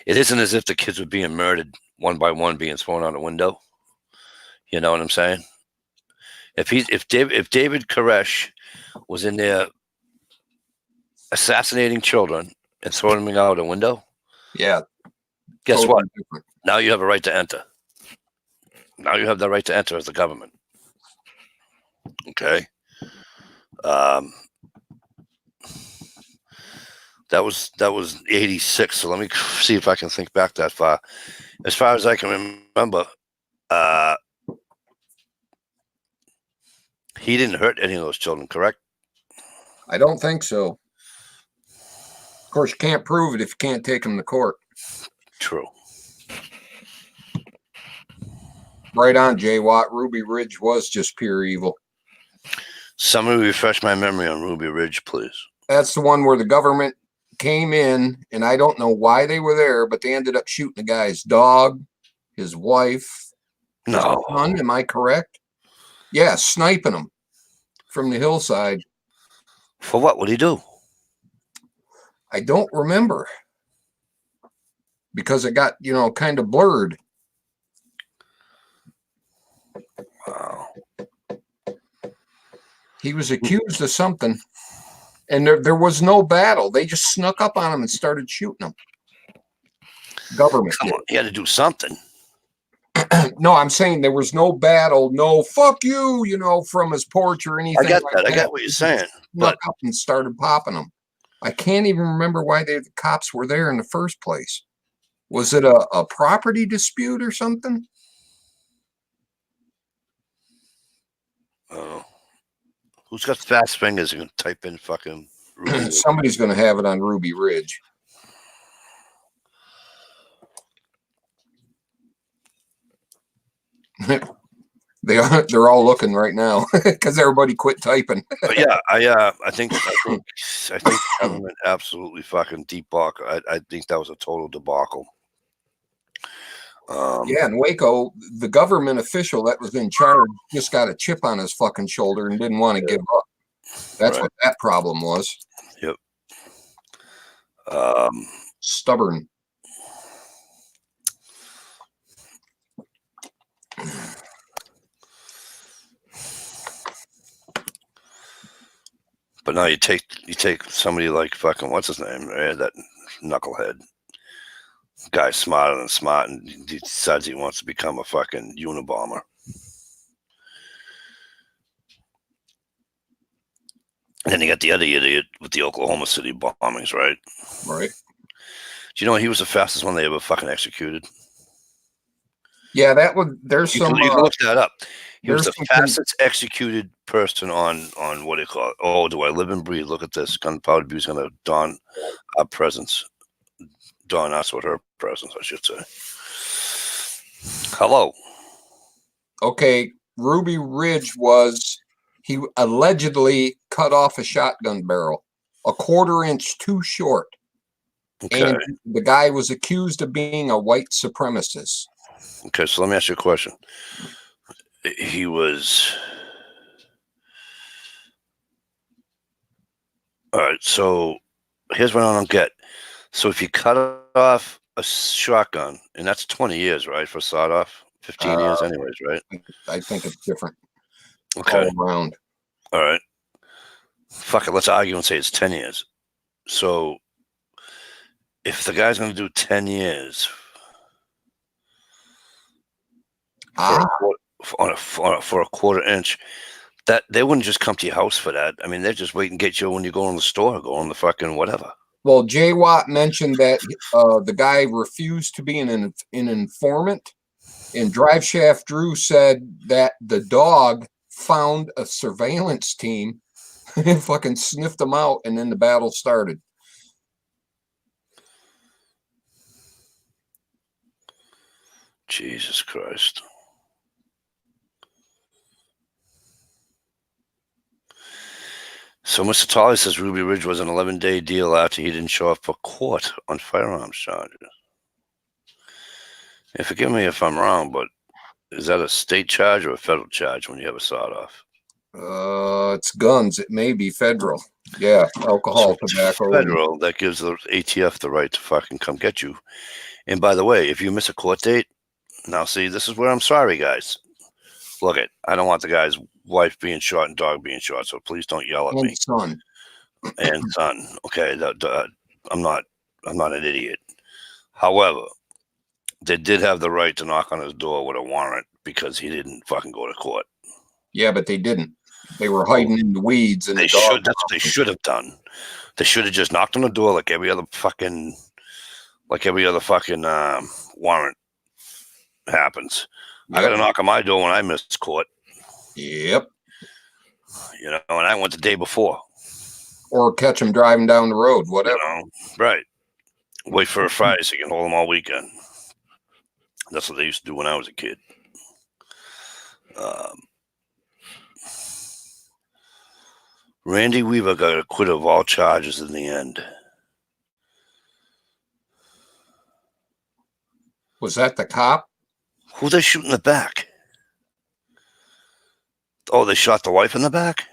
It isn't as if the kids were being murdered one by one, being thrown out a window. You know what I'm saying? If David Koresh was in there assassinating children and throwing them out a window, yeah. Guess totally what? Different. Now you have a right to enter. Now you have the right to enter as the government. Okay. That was 86. So let me see if I can think back that far. As far as I can remember, he didn't hurt any of those children, correct? I don't think so. Of course, you can't prove it if you can't take them to court. True. Right on, Jay Watt. Ruby Ridge was just pure evil. Somebody refresh my memory on Ruby Ridge, please. That's the one where the government came in, and I don't know why they were there, but they ended up shooting the guy's dog, his wife, his son. Am I correct? Yeah, sniping him from the hillside. For what would he do? I don't remember because it got, kind of blurred. Wow. He was accused of something, and there was no battle. They just snuck up on him and started shooting him. Government. Come on, he had to do something. No, I'm saying there was no battle, no fuck you, from his porch or anything. I get that. I get what you're saying. Snuck up and started popping them. I can't even remember why the cops were there in the first place. Was it a property dispute or something? Oh. Who's got fast fingers and can type in fucking Ruby? Somebody's going to have it on Ruby Ridge. They're all looking right now because everybody quit typing. But yeah, I think the government absolutely fucking debacle. I think that was a total debacle. Yeah, in Waco, the government official that was in charge just got a chip on his fucking shoulder and didn't want to give up. That's what that problem was. Yep. Stubborn. But now you take somebody like fucking what's his name, right? That knucklehead. Guy's smarter than smart, and he decides he wants to become a fucking Unabomber. And then you got the other idiot with the Oklahoma City bombings, right? Right. Do you know he was the fastest one they ever fucking executed? Yeah, that would. There's You some. can look that up. He was there's the some fastest executed person on what do you call it? Oh, do I live and breathe? Look at this. Gunpowder Abuse going to dawn our presence. Dawn us with her presence, I should say. Hello. Okay, Ruby Ridge was. He allegedly cut off a shotgun barrel, a 1/4 inch too short. Okay. And the guy was accused of being a white supremacist. Okay, so let me ask you a question. He was. All right, so here's what I don't get. So if you cut off a shotgun, and that's 20 years, right, for sawed off? 15 years anyways, right? I think it's different Okay. all around. All right. Fuck it, let's argue and say it's 10 years. So if the guy's going to do 10 years for a 1/4 inch, that they wouldn't just come to your house for that. I mean, they'd just wait and get you when you go in the store, go on the fucking whatever. Well, Jay Watt mentioned that the guy refused to be an informant, and Drive Shaft Drew said that the dog found a surveillance team and fucking sniffed them out, and then the battle started. Jesus Christ. So Mr. Tolley says Ruby Ridge was an 11-day deal after he didn't show up for court on firearms charges. And forgive me if I'm wrong, but is that a state charge or a federal charge when you have a sawed off? It's guns. It may be federal. Yeah, alcohol, tobacco. Federal, that gives the ATF the right to fucking come get you. And by the way, if you miss a court date, now see, this is where I'm sorry, guys. Look it, I don't want the guy's wife being shot and dog being shot, so please don't yell at me. Son. And son, okay, I'm not an idiot. However, they did have the right to knock on his door with a warrant because he didn't fucking go to court. Yeah, but they didn't. They were hiding in the weeds, and That's what they should have done. They should have just knocked on the door like every other fucking warrant happens. Yep. I got to knock on my door when I miss court. Yep. You know, and I went the day before. Or catch him driving down the road, whatever. You know, right. Wait for a Friday so you can hold them all weekend. That's what they used to do when I was a kid. Randy Weaver got acquitted of all charges in the end. Was that the cop? Who they shoot in the back? Oh, they shot the wife in the back?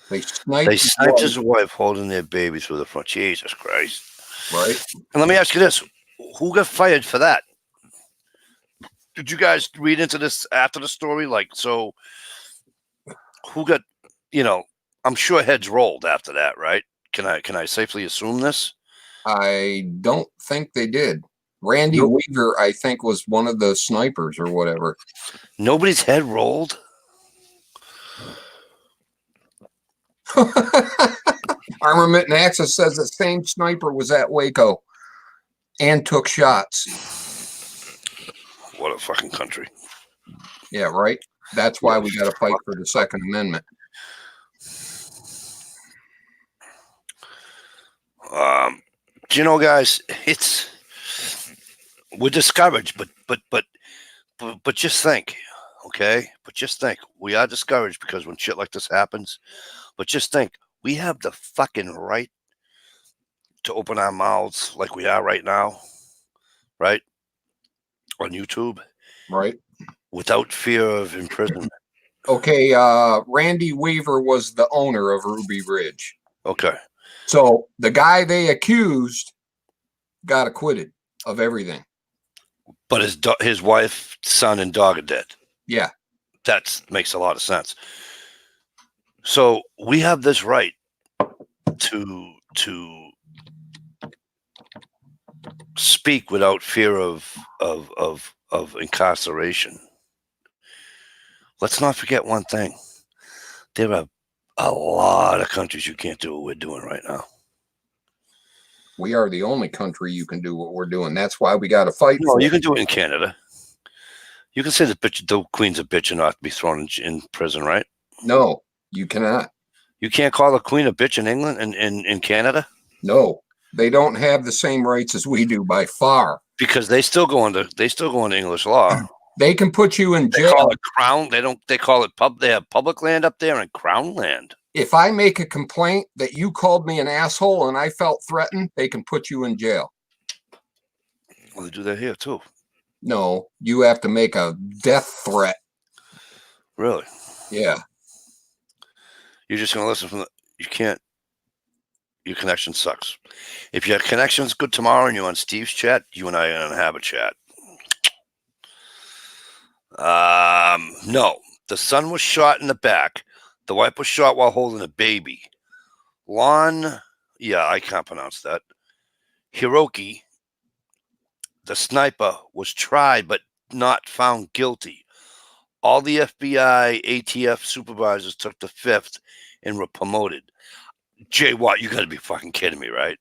They sniped his wife holding their babies through the front. Jesus Christ. Right. And let me ask you this. Who got fired for that? Did you guys read into this after the story? Like, so who got, I'm sure heads rolled after that, right? Can I safely assume this? I don't think they did. Randy Weaver, I think, was one of the snipers or whatever. Nobody's head rolled? Armament and Access says the same sniper was at Waco and took shots. What a fucking country. Yeah, right? That's why we got to fight for the Second Amendment. Guys, we're discouraged, but just think, okay? But just think, we are discouraged because when shit like this happens, but just think, we have the fucking right to open our mouths like we are right now, right? On YouTube. Right. Without fear of imprisonment. Okay, Randy Weaver was the owner of Ruby Ridge. Okay. So the guy they accused got acquitted of everything. But his wife, son, and dog are dead. Yeah. That makes a lot of sense. So we have this right to to speak without fear of incarceration. Let's not forget one thing. There are a lot of countries you can't do what we're doing right now. We are the only country you can do what we're doing. That's why we got to fight. No, for you it. can do it in Canada. You can say the queen's a bitch and not be thrown in prison, right? No, you cannot. You can't call the queen a bitch in England and in Canada? No, they don't have the same rights as we do by far. Because they still go under English law. They can put you in They jail. call it crown. They call it they have public land up there and crown land. If I make a complaint that you called me an asshole and I felt threatened, they can put you in jail. Well, they do that here too. No, you have to make a death threat. Really? Yeah. You're just going to listen from you can't. Your connection sucks. If your connection's good tomorrow and you're on Steve's chat, you and I are going to have a chat. No. The son was shot in the back. The wife was shot while holding a baby. Yeah, I can't pronounce that. Hiroki, the sniper, was tried but not found guilty. All the FBI, ATF supervisors took the fifth and were promoted. Jay Watt, you got to be fucking kidding me, right?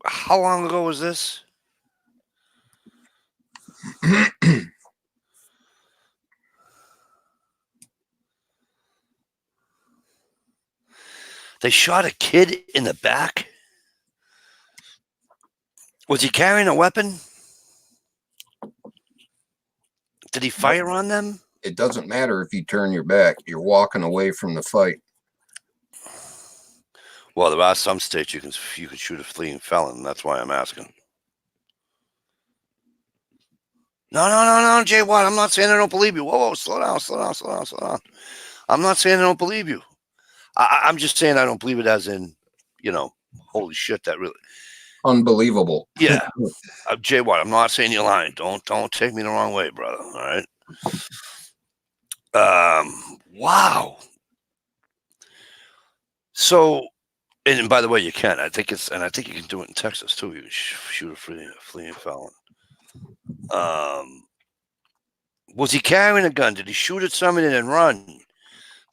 How long ago was this? They shot a kid in the back? Was he carrying a weapon? Did he fire on them? It doesn't matter if you turn your back. You're walking away from the fight. Well, there are some states you can shoot a fleeing felon. That's why I'm asking. No, Jay Watt. I'm not saying I don't believe you. Whoa, slow down. I'm not saying I don't believe you. I'm just saying I don't believe it as in, holy shit, that really. Unbelievable. Yeah. Jay Watt, I'm not saying you're lying. Don't take me the wrong way, brother. All right. Wow. So, and by the way, you can. I think you can do it in Texas too. You can shoot a fleeing felon. Was he carrying a gun? Did he shoot at somebody and then run?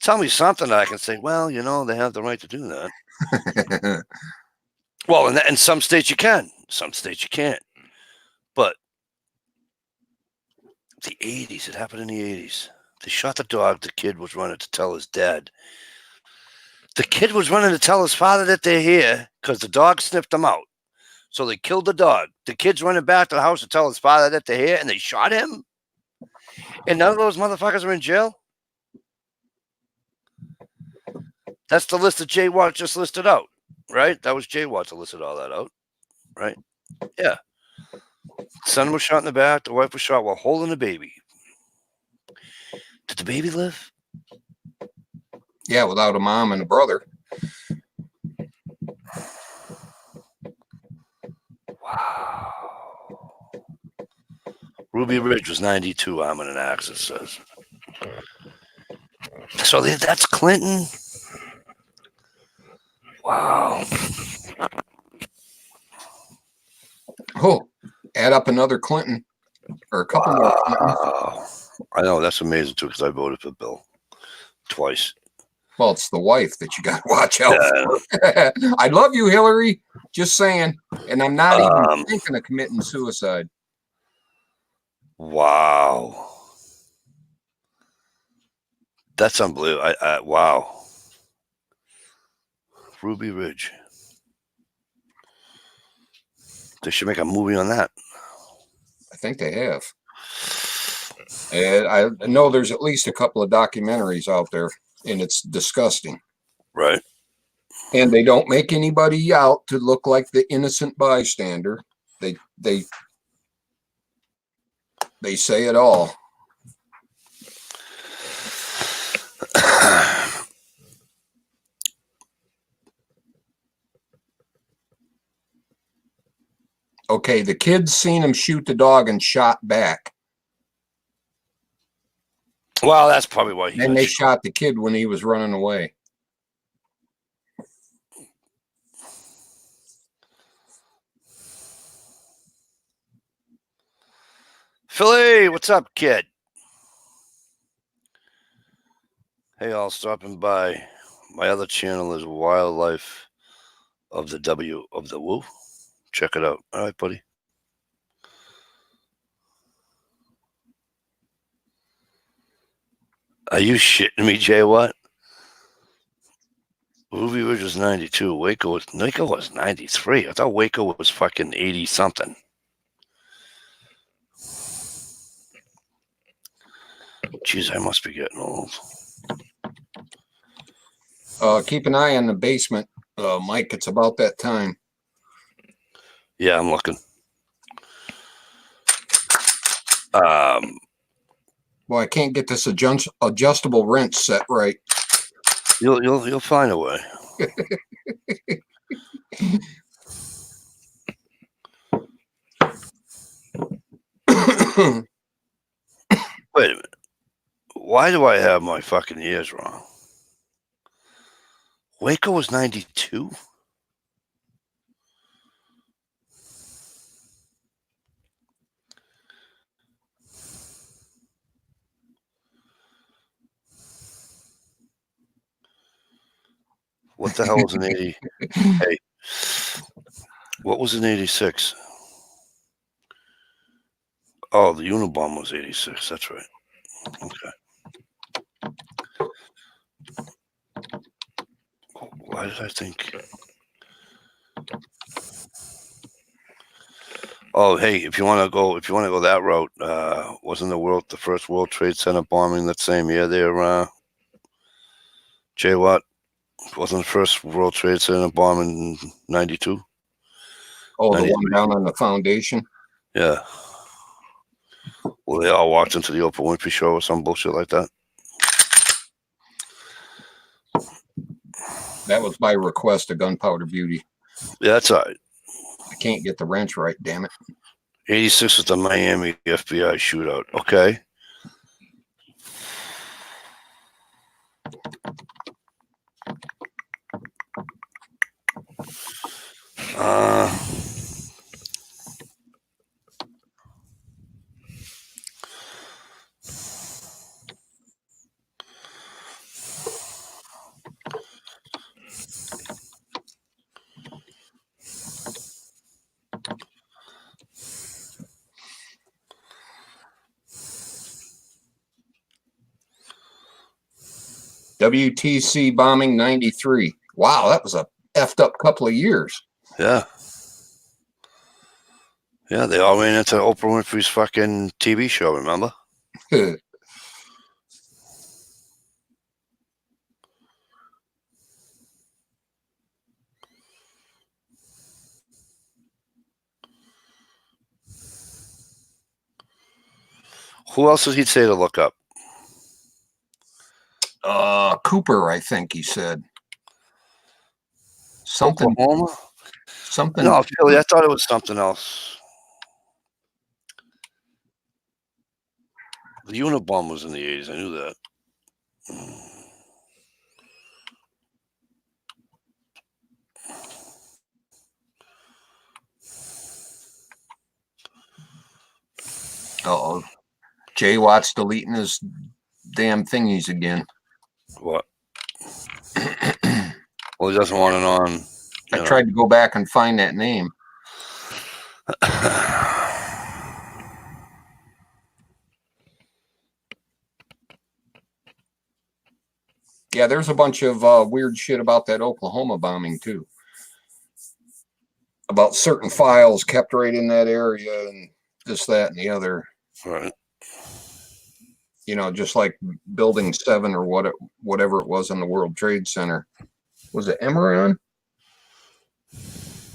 Tell me something that I can say, well, they have the right to do that. Well, in some states you can. Some states you can't. But the 80s, it happened in the 80s. They shot the dog. The kid was running to tell his dad. The kid was running to tell his father that they're here because the dog sniffed him out. So they killed the dog. The kid's running back to the house to tell his father that they're here, and they shot him. And none of those motherfuckers are in jail. That's the list that Jay Watt just listed out, right? That was Jay Watt to listed all that out, right? Yeah. Son was shot in the back. The wife was shot while holding the baby. Did the baby live? Yeah, without a mom and a brother. Wow. Ruby Ridge was 92, I'm in an Axis says. So that's Clinton? Wow. Oh, add up another Clinton or a couple more Clintons. I know, that's amazing too, because I voted for Bill twice. Well, it's the wife that you got to watch out for. I love you, Hillary. Just saying. And I'm not even thinking of committing suicide. Wow. That's unbelievable. Wow. Ruby Ridge. They should make a movie on that. I think they have. And I know there's at least a couple of documentaries out there, and it's disgusting. Right. And they don't make anybody out to look like the innocent bystander. They say it all. Okay, the kid's seen him shoot the dog and shot back. Well, that's probably why he Then got they shot. shot the kid when he was running away. Philly, what's up, kid? Hey, all stopping by. My other channel is Wildlife of the W of the Woo. Check it out. All right, buddy. Are you shitting me, Jay? What? Ruby Ridge was 92. Waco was 93. I thought Waco was fucking 80 something. Jeez, I must be getting old. Keep an eye on the basement, Mike. It's about that time. Yeah, I'm looking. Well, I can't get this adjustable wrench set right. You'll find a way. Wait a minute. Why do I have my fucking years wrong? Waco was 92? What the hell was an 80? Hey, what was an 86? Oh, the Unabomber was 86. That's right. Okay. Why did I think? Oh, hey, if you want to go that route, wasn't the first World Trade Center bombing that same year there, Jay Watt? Wasn't the first World Trade Center bomb in 92? Oh, the 93? one down on the foundation? Yeah. Well, they all walked into the Oprah Winfrey show or some bullshit like that. That was by request of Gunpowder Beauty. Yeah, that's all right. I can't get the wrench right, damn it. 86 was the Miami FBI shootout. Okay. WTC bombing 93. Wow, that was a effed up couple of years. Yeah. Yeah, they all ran into Oprah Winfrey's fucking TV show, remember? Who else did he say to look up? Cooper, I think he said. Something. Oklahoma? Something. No, Philly, I thought it was something else. The Unabomber was in the 80s. I knew that. Uh-oh. Jay Watt's deleting his damn thingies again. What? Well, he doesn't want it on. I tried to go back and find that name. Yeah, there's a bunch of weird shit about that Oklahoma bombing, too. About certain files kept right in that area and this, that, and the other. Right. You know, just like Building 7 or whatever it was on the World Trade Center. Was it Emeron?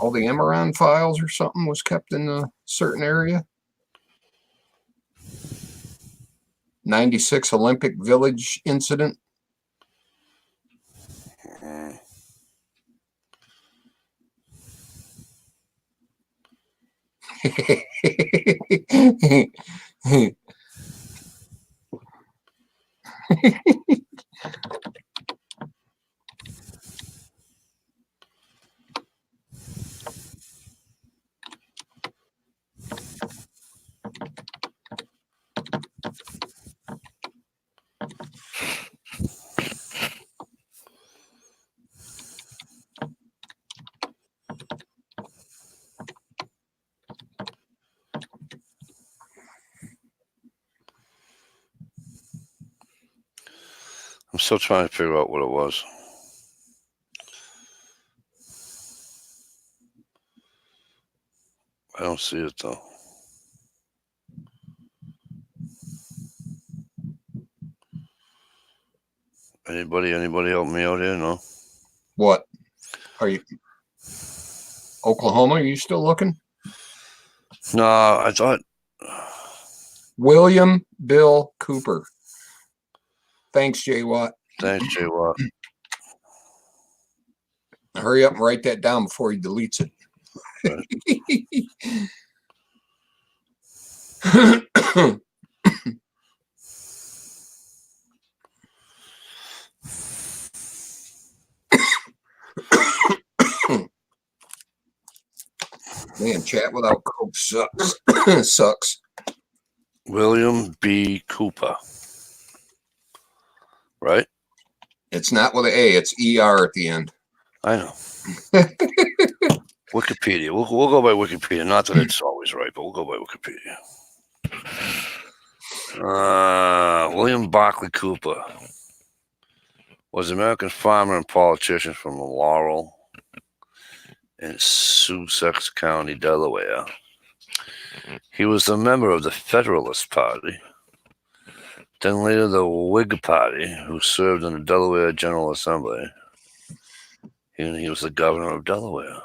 All the Emeron files or something was kept in a certain area. 96 Olympic Village incident. I'm still trying to figure out what it was. I don't see it though. Anybody help me out here? No. What? Are you Oklahoma? Are you still looking? No, I thought. William Bill Cooper. Thanks, J. Watt. Thanks, Jay Watt. Hurry up and write that down before he deletes it. Man, chat without Coke sucks. Sucks. William B. Cooper. Right? It's not with an A, it's ER at the end. I know. Wikipedia. We'll go by Wikipedia. Not that it's always right, but we'll go by Wikipedia. William Barclay Cooper was an American farmer and politician from Laurel in Sussex County, Delaware. He was a member of the Federalist Party, then later the Whig Party, who served in the Delaware General Assembly. And he was the governor of Delaware.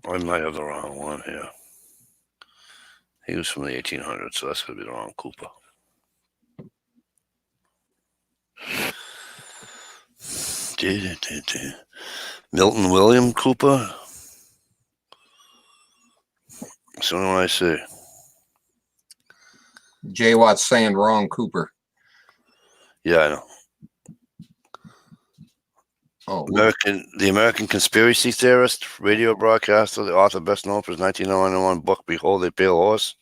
I might have the wrong one here. He was from the 1800s, so that's going to be the wrong Cooper. Milton William Cooper? That's the only one I see. J. Watt's saying wrong Cooper. Yeah, I know. Oh, The American conspiracy theorist, radio broadcaster, the author best known for his 1991 book, Behold a Pale Horse,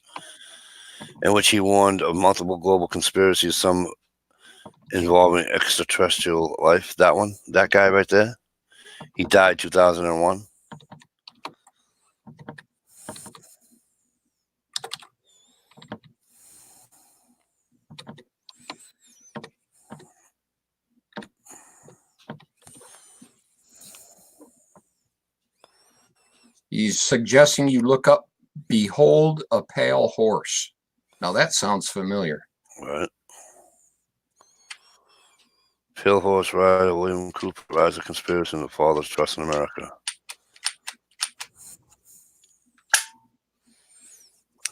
in which he warned of multiple global conspiracies, some involving extraterrestrial life. That one, that guy right there, he died 2001. he's suggesting you look up Behold a Pale Horse. Now that sounds familiar. Right. Pale Horse Rider, William Cooper, Rise of Conspiracy and the Father's Trust in America.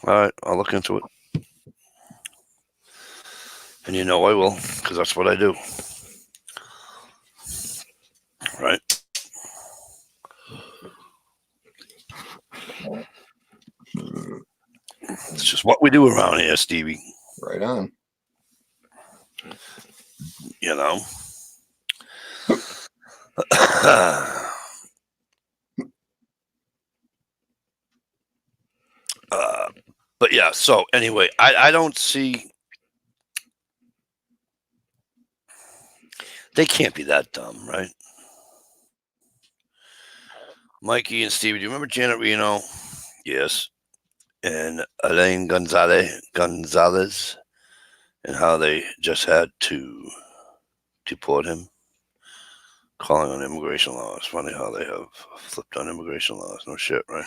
All right, I'll look into it. And you know I will, because that's what I do. Right? It's just what we do around here, Stevie. Right on. You know? But yeah, so anyway, I don't see. They can't be that dumb, right? Mikey and Stevie, do you remember Janet Reno? Yes. And Elaine Gonzalez, and how they just had to deport him, calling on immigration law. It's funny how they have flipped on immigration laws. No shit, right?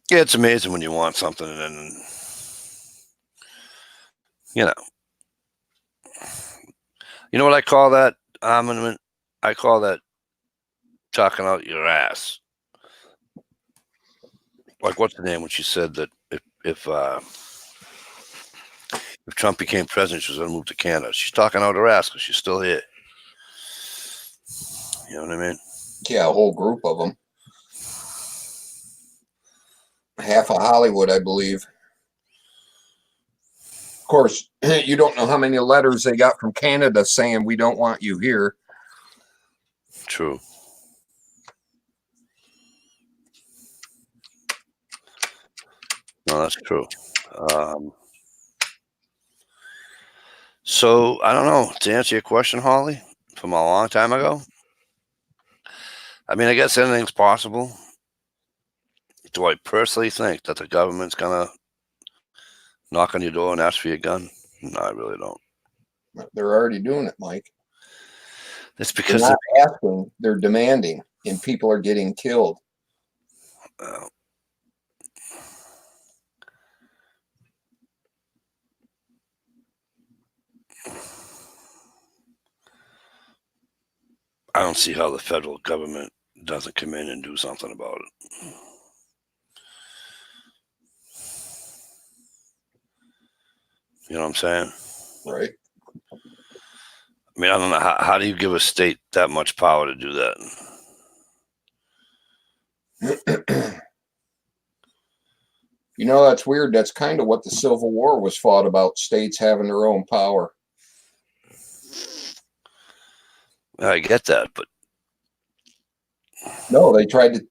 Yeah, it's amazing when you want something and then, you know what I call that armament? I call that talking out your ass. like what's the name when she said that if Trump became president, she was going to move to Canada. She's talking out her ass because she's still here. You know what I mean? Yeah, a whole group of them. Half of Hollywood, I believe. Of course, you don't know how many letters they got from Canada saying we don't want you here. True. No, that's true. So I don't know. To answer your question, Holly, from a long time ago, I mean, I guess anything's possible. Do I personally think that the government's gonna knock on your door and ask for your gun? No, I really don't. They're already doing it, Mike. It's They're because not asking, they're demanding, and people are getting killed. I don't see how the federal government doesn't come in and do something about it. You know what I'm saying? Right. I mean, I don't know. How do you give a state that much power to do that? You know, that's weird. That's kind of what the Civil War was fought about, states having their own power. I get that, but No, they tried to.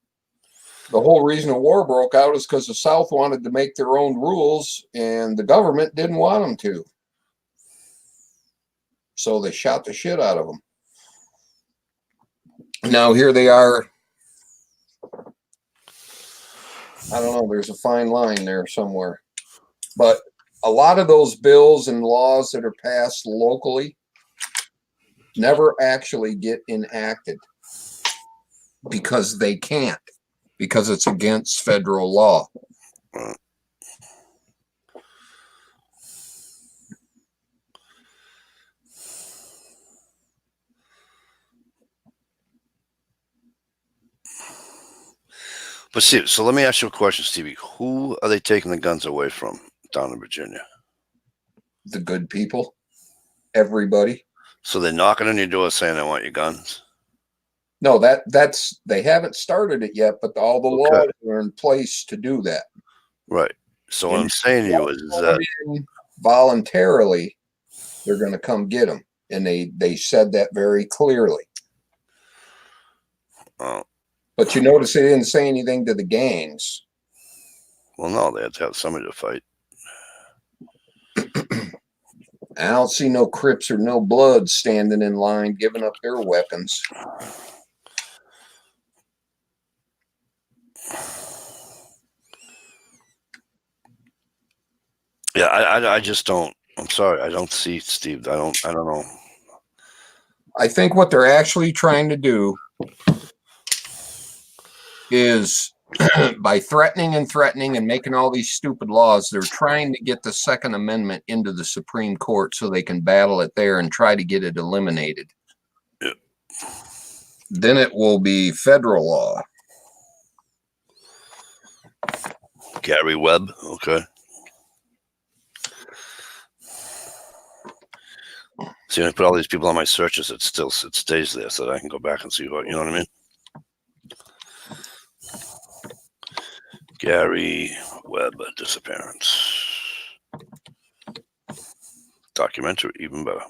The whole reason the war broke out is because the South wanted to make their own rules and the government didn't want them to. So they shot the shit out of them. Now here they are. I don't know. There's a fine line there somewhere. But a lot of those bills and laws that are passed locally never actually get enacted because they can't, because it's against federal law. But see, so let me ask you a question, Stevie. Who are they taking the guns away from down in Virginia? The good people, everybody. So they're knocking on your door saying they want your guns? No, that's they haven't started it yet, but all the laws are in place to do that. Right. So what I'm saying to you is that voluntarily they're going to come get them, and they said that very clearly. Oh. But you notice they didn't say anything to the gangs. Well, no, they have to have somebody to fight. I don't see no Crips or no Bloods standing in line giving up their weapons. Yeah, I just don't. I'm sorry, I don't see, Steve. I don't know. I think what they're actually trying to do is by threatening and making all these stupid laws, they're trying to get the Second Amendment into the Supreme Court so they can battle it there and try to get it eliminated. Yeah. Then it will be federal law. Gary Webb, okay. See, I put all these people on my searches, it stays there so that I can go back and see what, you know what I mean? Gary Webb disappearance. Documentary, even better.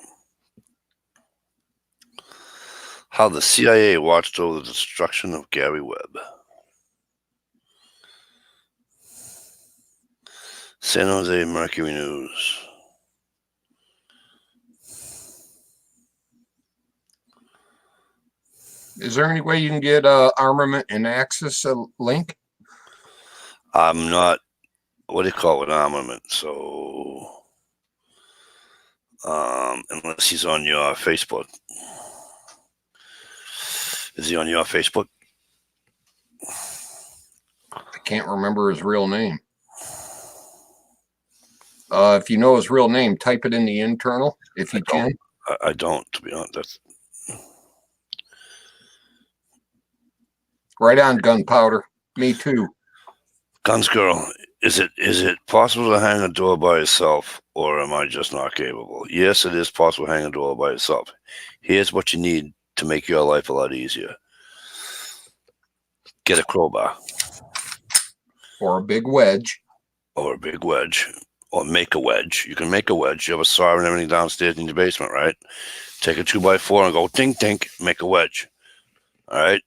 How the CIA watched over the destruction of Gary Webb. San Jose Mercury News. Is there any way you can get Armament and Access a link? I'm not, what do you call it, armament? So, unless he's on your Facebook. Is he on your Facebook? I can't remember his real name. If you know his real name, type it in the internal if you can. I don't, to be honest. That's Right on, Gunpowder. Me too. Guns Girl, is it possible to hang a door by yourself, or am I just not capable? Yes, it is possible to hang a door by yourself. Here's what you need to make your life a lot easier. Get a crowbar. Or a big wedge. Or a big wedge. Or make a wedge. You can make a wedge. You have a saw and everything downstairs in your basement, right? Take a 2x4 and go tink tink, make a wedge. All right?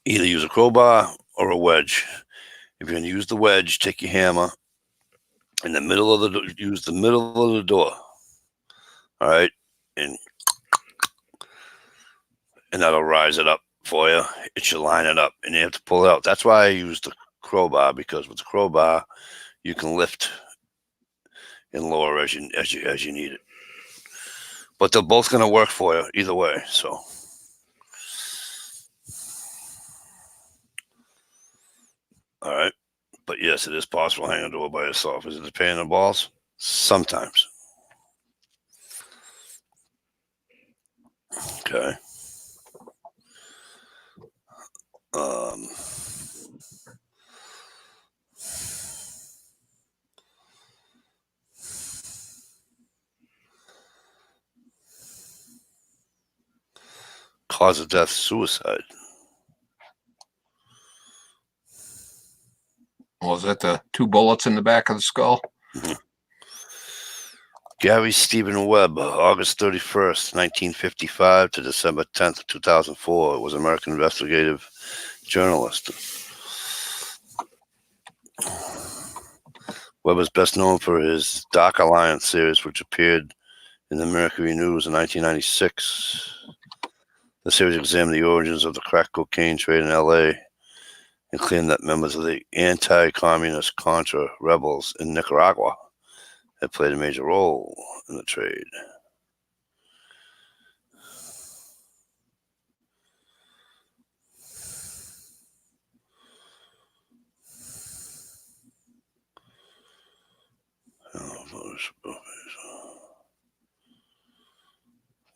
Either use a crowbar or a wedge. If you're going to use the wedge, take your hammer in the middle of the use the middle of the door. All right? And that'll rise it up for you. It should line it up, and you have to pull it out. That's why I use the crowbar, because with the crowbar you can lift and lower as you need it. But they're both going to work for you either way. So, all right. But yes, it is possible to hang a door by yourself. Is it a pain in the balls? Sometimes. Okay. Cause of death, suicide. Was that the 2 bullets in the back of the skull? Mm-hmm. Gary Stephen Webb, August 31st, 1955 to December 10th, 2004, was an American investigative journalist. Webb is best known for his Dark Alliance series, which appeared in the Mercury News in 1996. The series examined the origins of the crack cocaine trade in L.A. and claimed that members of the anti-communist Contra rebels in Nicaragua had played a major role in the trade.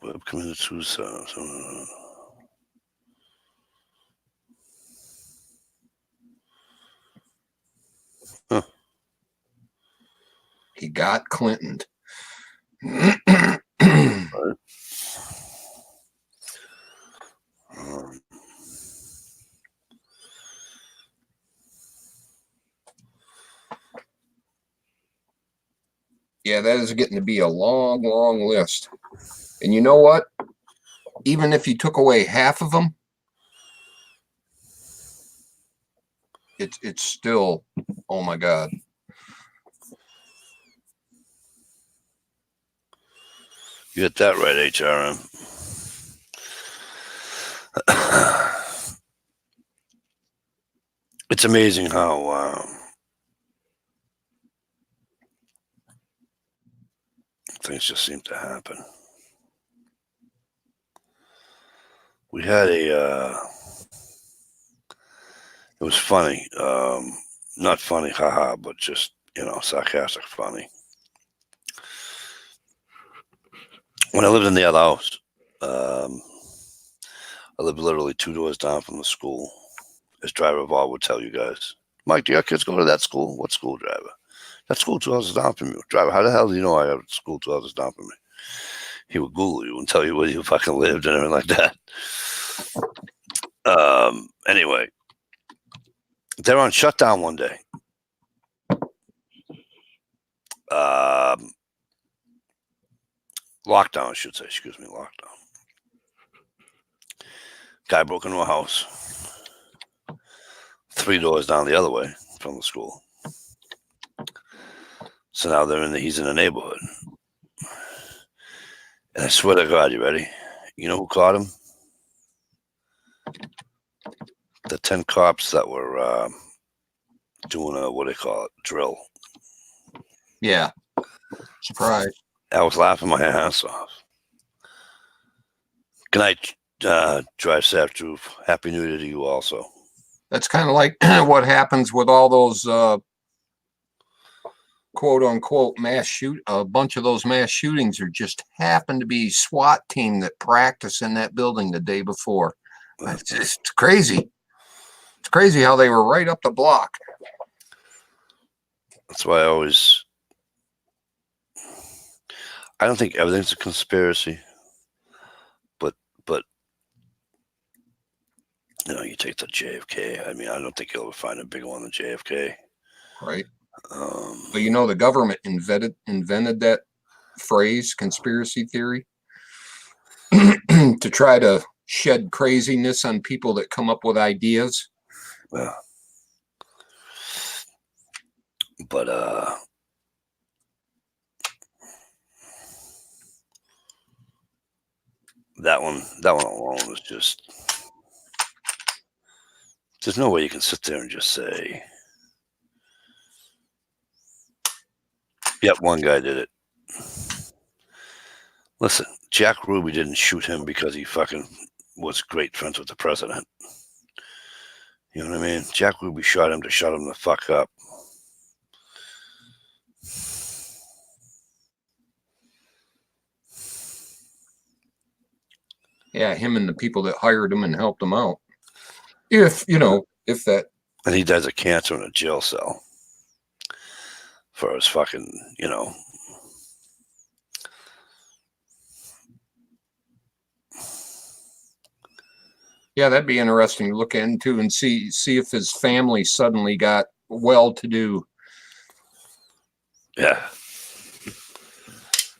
Webb committed suicide. Huh. He got Clinton. Yeah, that is getting to be a long, long list. And you know what? Even if you took away half of them, it's still, oh my God. You get that right, HRM. It's amazing how things just seem to happen. We had it was funny. Not funny, haha, but just, sarcastic funny. When I lived in the other house, I lived literally 2 doors down from the school. As driver Bob would tell you guys, Mike, do your kids go to that school? What school, driver? That school 2 houses down from you. Driver, how the hell do you know I have school 2 houses down from me? He would Google you and tell you where you fucking lived and everything like that. Anyway, they're on shutdown one day. Lockdown, I should say. Excuse me, lockdown. Guy broke into a house 3 doors down the other way from the school. So now he's in the neighborhood. And I swear to God, you ready? You know who caught him? The 10 cops that were doing a, what do they call it, drill. Yeah. Surprise. I was laughing my ass off. Good night, Drive Safe Truth. Happy New Year to you also. That's kind of like what happens with all those quote unquote a bunch of those mass shootings are just happen to be SWAT team that practiced in that building the day before. It's just crazy. crazy how they were right up the block. That's why I don't think everything's a conspiracy, but you take the JFK. I mean, I don't think you'll ever find a bigger one than JFK. Right. But the government invented that phrase, conspiracy theory, to try to shed craziness on people that come up with ideas. Yeah. But that one alone is just, there's no way you can sit there and just say, yep, one guy did it. Listen, Jack Ruby didn't shoot him because he fucking was great friends with the president. You know what I mean? Jack Ruby shot him to shut him the fuck up. Yeah, him and the people that hired him and helped him out. If that. And he dies of cancer in a jail cell for his fucking, Yeah, that'd be interesting to look into and see if his family suddenly got well-to-do. Yeah.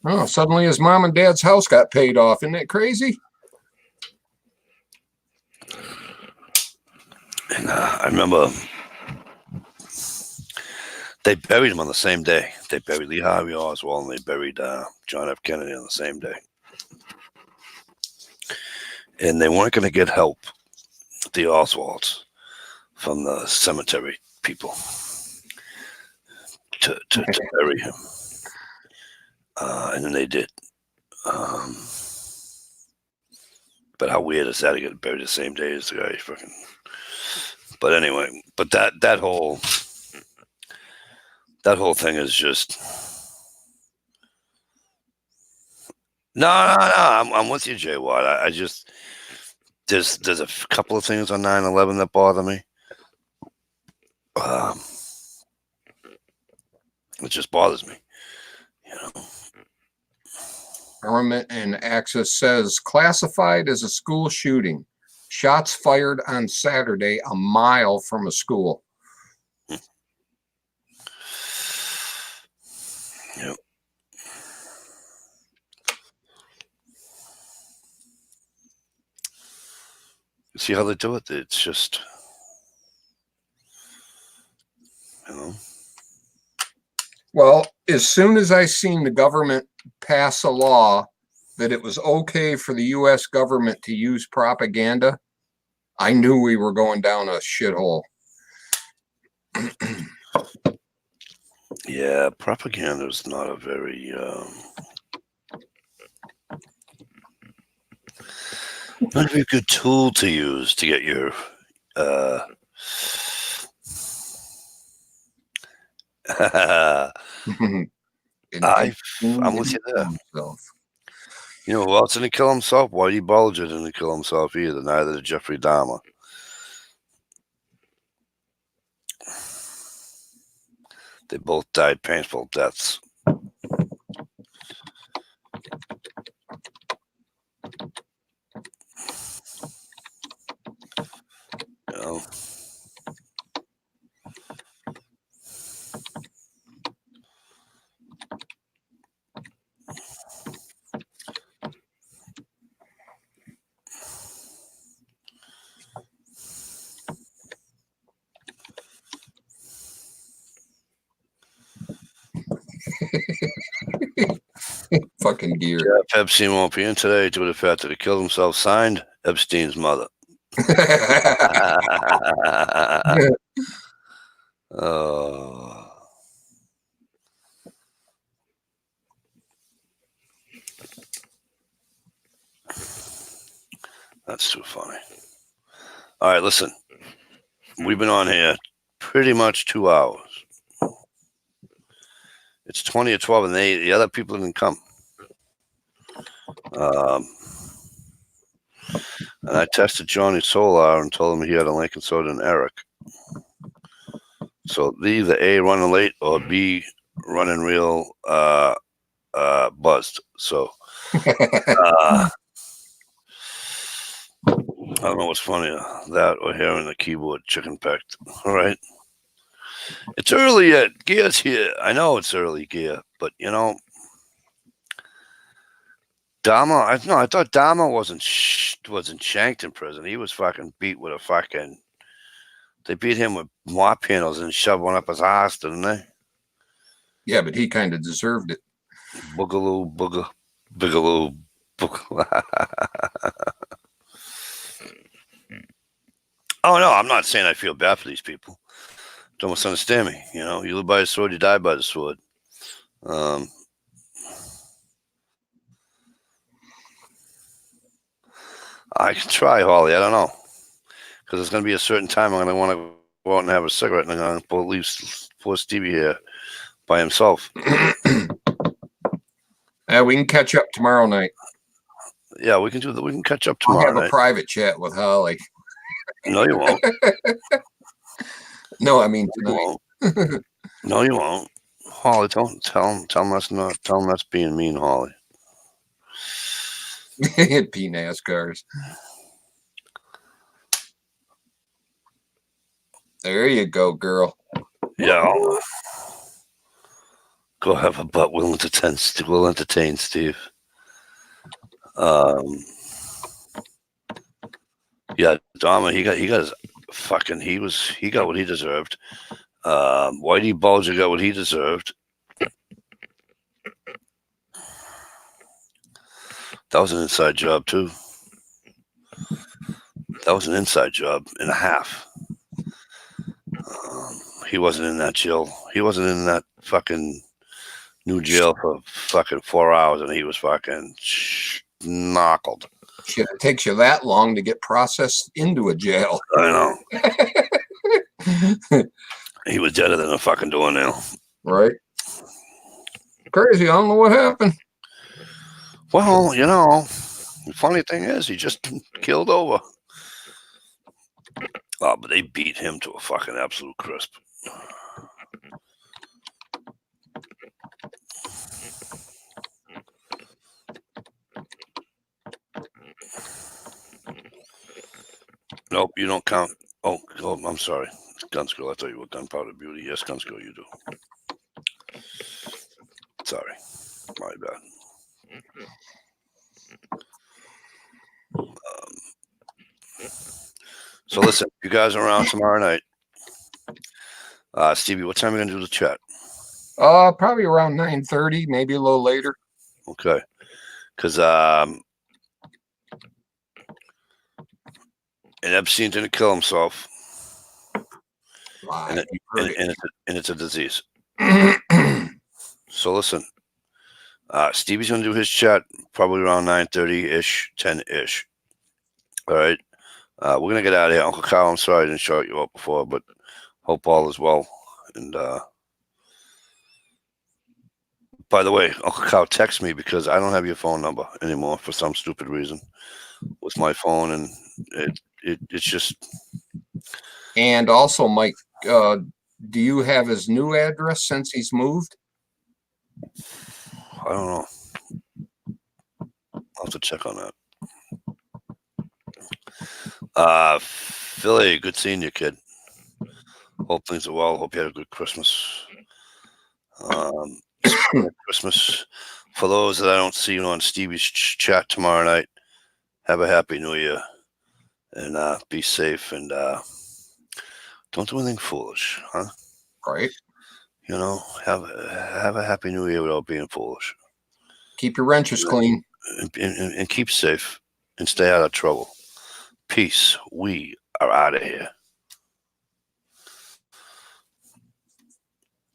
Oh, suddenly his mom and dad's house got paid off. Isn't that crazy? And I remember they buried him on the same day. They buried Lee Harvey Oswald and they buried John F. Kennedy on the same day. And they weren't going to get help, the Oswalds, from the cemetery people to bury him. And then they did. But how weird is that to get buried the same day as the guy fucking... But anyway, but that whole thing is just... No. I'm with you, Jay Watt. I just... There's a couple of things on 9/11 that bother me. It just bothers me, Government and Access says classified as a school shooting. Shots fired on Saturday a mile from a school. Yep. See how they do it? It's just, Well, as soon as I seen the government pass a law that it was okay for the U.S. government to use propaganda, I knew we were going down a shithole. Yeah, propaganda is not a very... not a very good tool to use to get your I'm with you there. You know who else didn't kill himself? Whitey Bulger didn't kill himself either. Neither did Jeffrey Dahmer. They both died painful deaths. Fucking gear. Jeff Epstein won't be in today due to the fact that he killed himself. Signed, Epstein's mother. Oh. That's too funny. All right, listen. We've been on here pretty much 2 hours. It's 20 or 12, and the other people didn't come. And I texted Johnny Solar and told him he had a link, and so did Eric. So they either A, running late, or B, running real buzzed. So I don't know what's funnier, that or hearing the keyboard chicken pecked. All right. It's early yet. Gear's here. I know it's early, Gear, but you know, Dama. I thought Dama wasn't shanked in prison. He was fucking beat with a fucking. They beat him with mop handles and shoved one up his ass, didn't they? Yeah, but he kind of deserved it. Boogaloo, bigaloo, boogaloo. Oh no, I'm not saying I feel bad for these people. Don't misunderstand me. You know, you live by the sword, you die by the sword. I can try, Holly. I don't know, because there's going to be a certain time I'm going to want to go out and have a cigarette, and I'm going to leave poor Stevie here by himself. We can catch up tomorrow night. Yeah, we can do that. We can catch up I'll tomorrow have a night. private chat with Holly. No, you won't. No, I mean You tonight. won't. No, you won't. Holly, don't tell him that's being mean, Holly. P NASCARs. There you go, girl. Yeah. Go have a butt. We'll entertain Steve. Yeah, Dama, he got his fucking. He got what he deserved. Whitey Bulger got what he deserved. That was an inside job too. That was an inside job and a half. He wasn't in that jail. He wasn't in that fucking new jail for fucking 4 hours, and he was fucking knockled. Shit, it takes you that long to get processed into a jail. I know. He was deader than a fucking doornail. Right. Crazy. I don't know what happened. Well, you know, the funny thing is, he just killed over. Oh, but they beat him to a fucking absolute crisp. Nope, you don't count. Oh, I'm sorry. Guns Girl, I thought you were Gunpowder Beauty. Yes, Guns Girl, you do. Sorry. My bad. So listen, you guys are around tomorrow night. Stevie, what time are we going to do the chat? Probably around 9:30, maybe a little later. Okay. Because and Epstein didn't kill himself. And it's a disease. So listen, Stevie's going to do his chat probably around 9:30-ish, 10-ish. All right. We're going to get out of here. Uncle Kyle, I'm sorry I didn't shout you out before, but hope all is well. And by the way, Uncle Kyle, text me because I don't have your phone number anymore for some stupid reason with my phone, and it's just. And also, Mike, do you have his new address since he's moved? I don't know. I'll have to check on that. Philly, good seeing you, kid. Hope things are well. Hope you had a good Christmas. Christmas. For those that I don't see on Stevie's chat tomorrow night, have a happy New Year and be safe and don't do anything foolish, huh? Right. You know, have a happy New Year without being foolish. Keep your wrenches clean. And keep safe and stay out of trouble. Peace. We are out of here.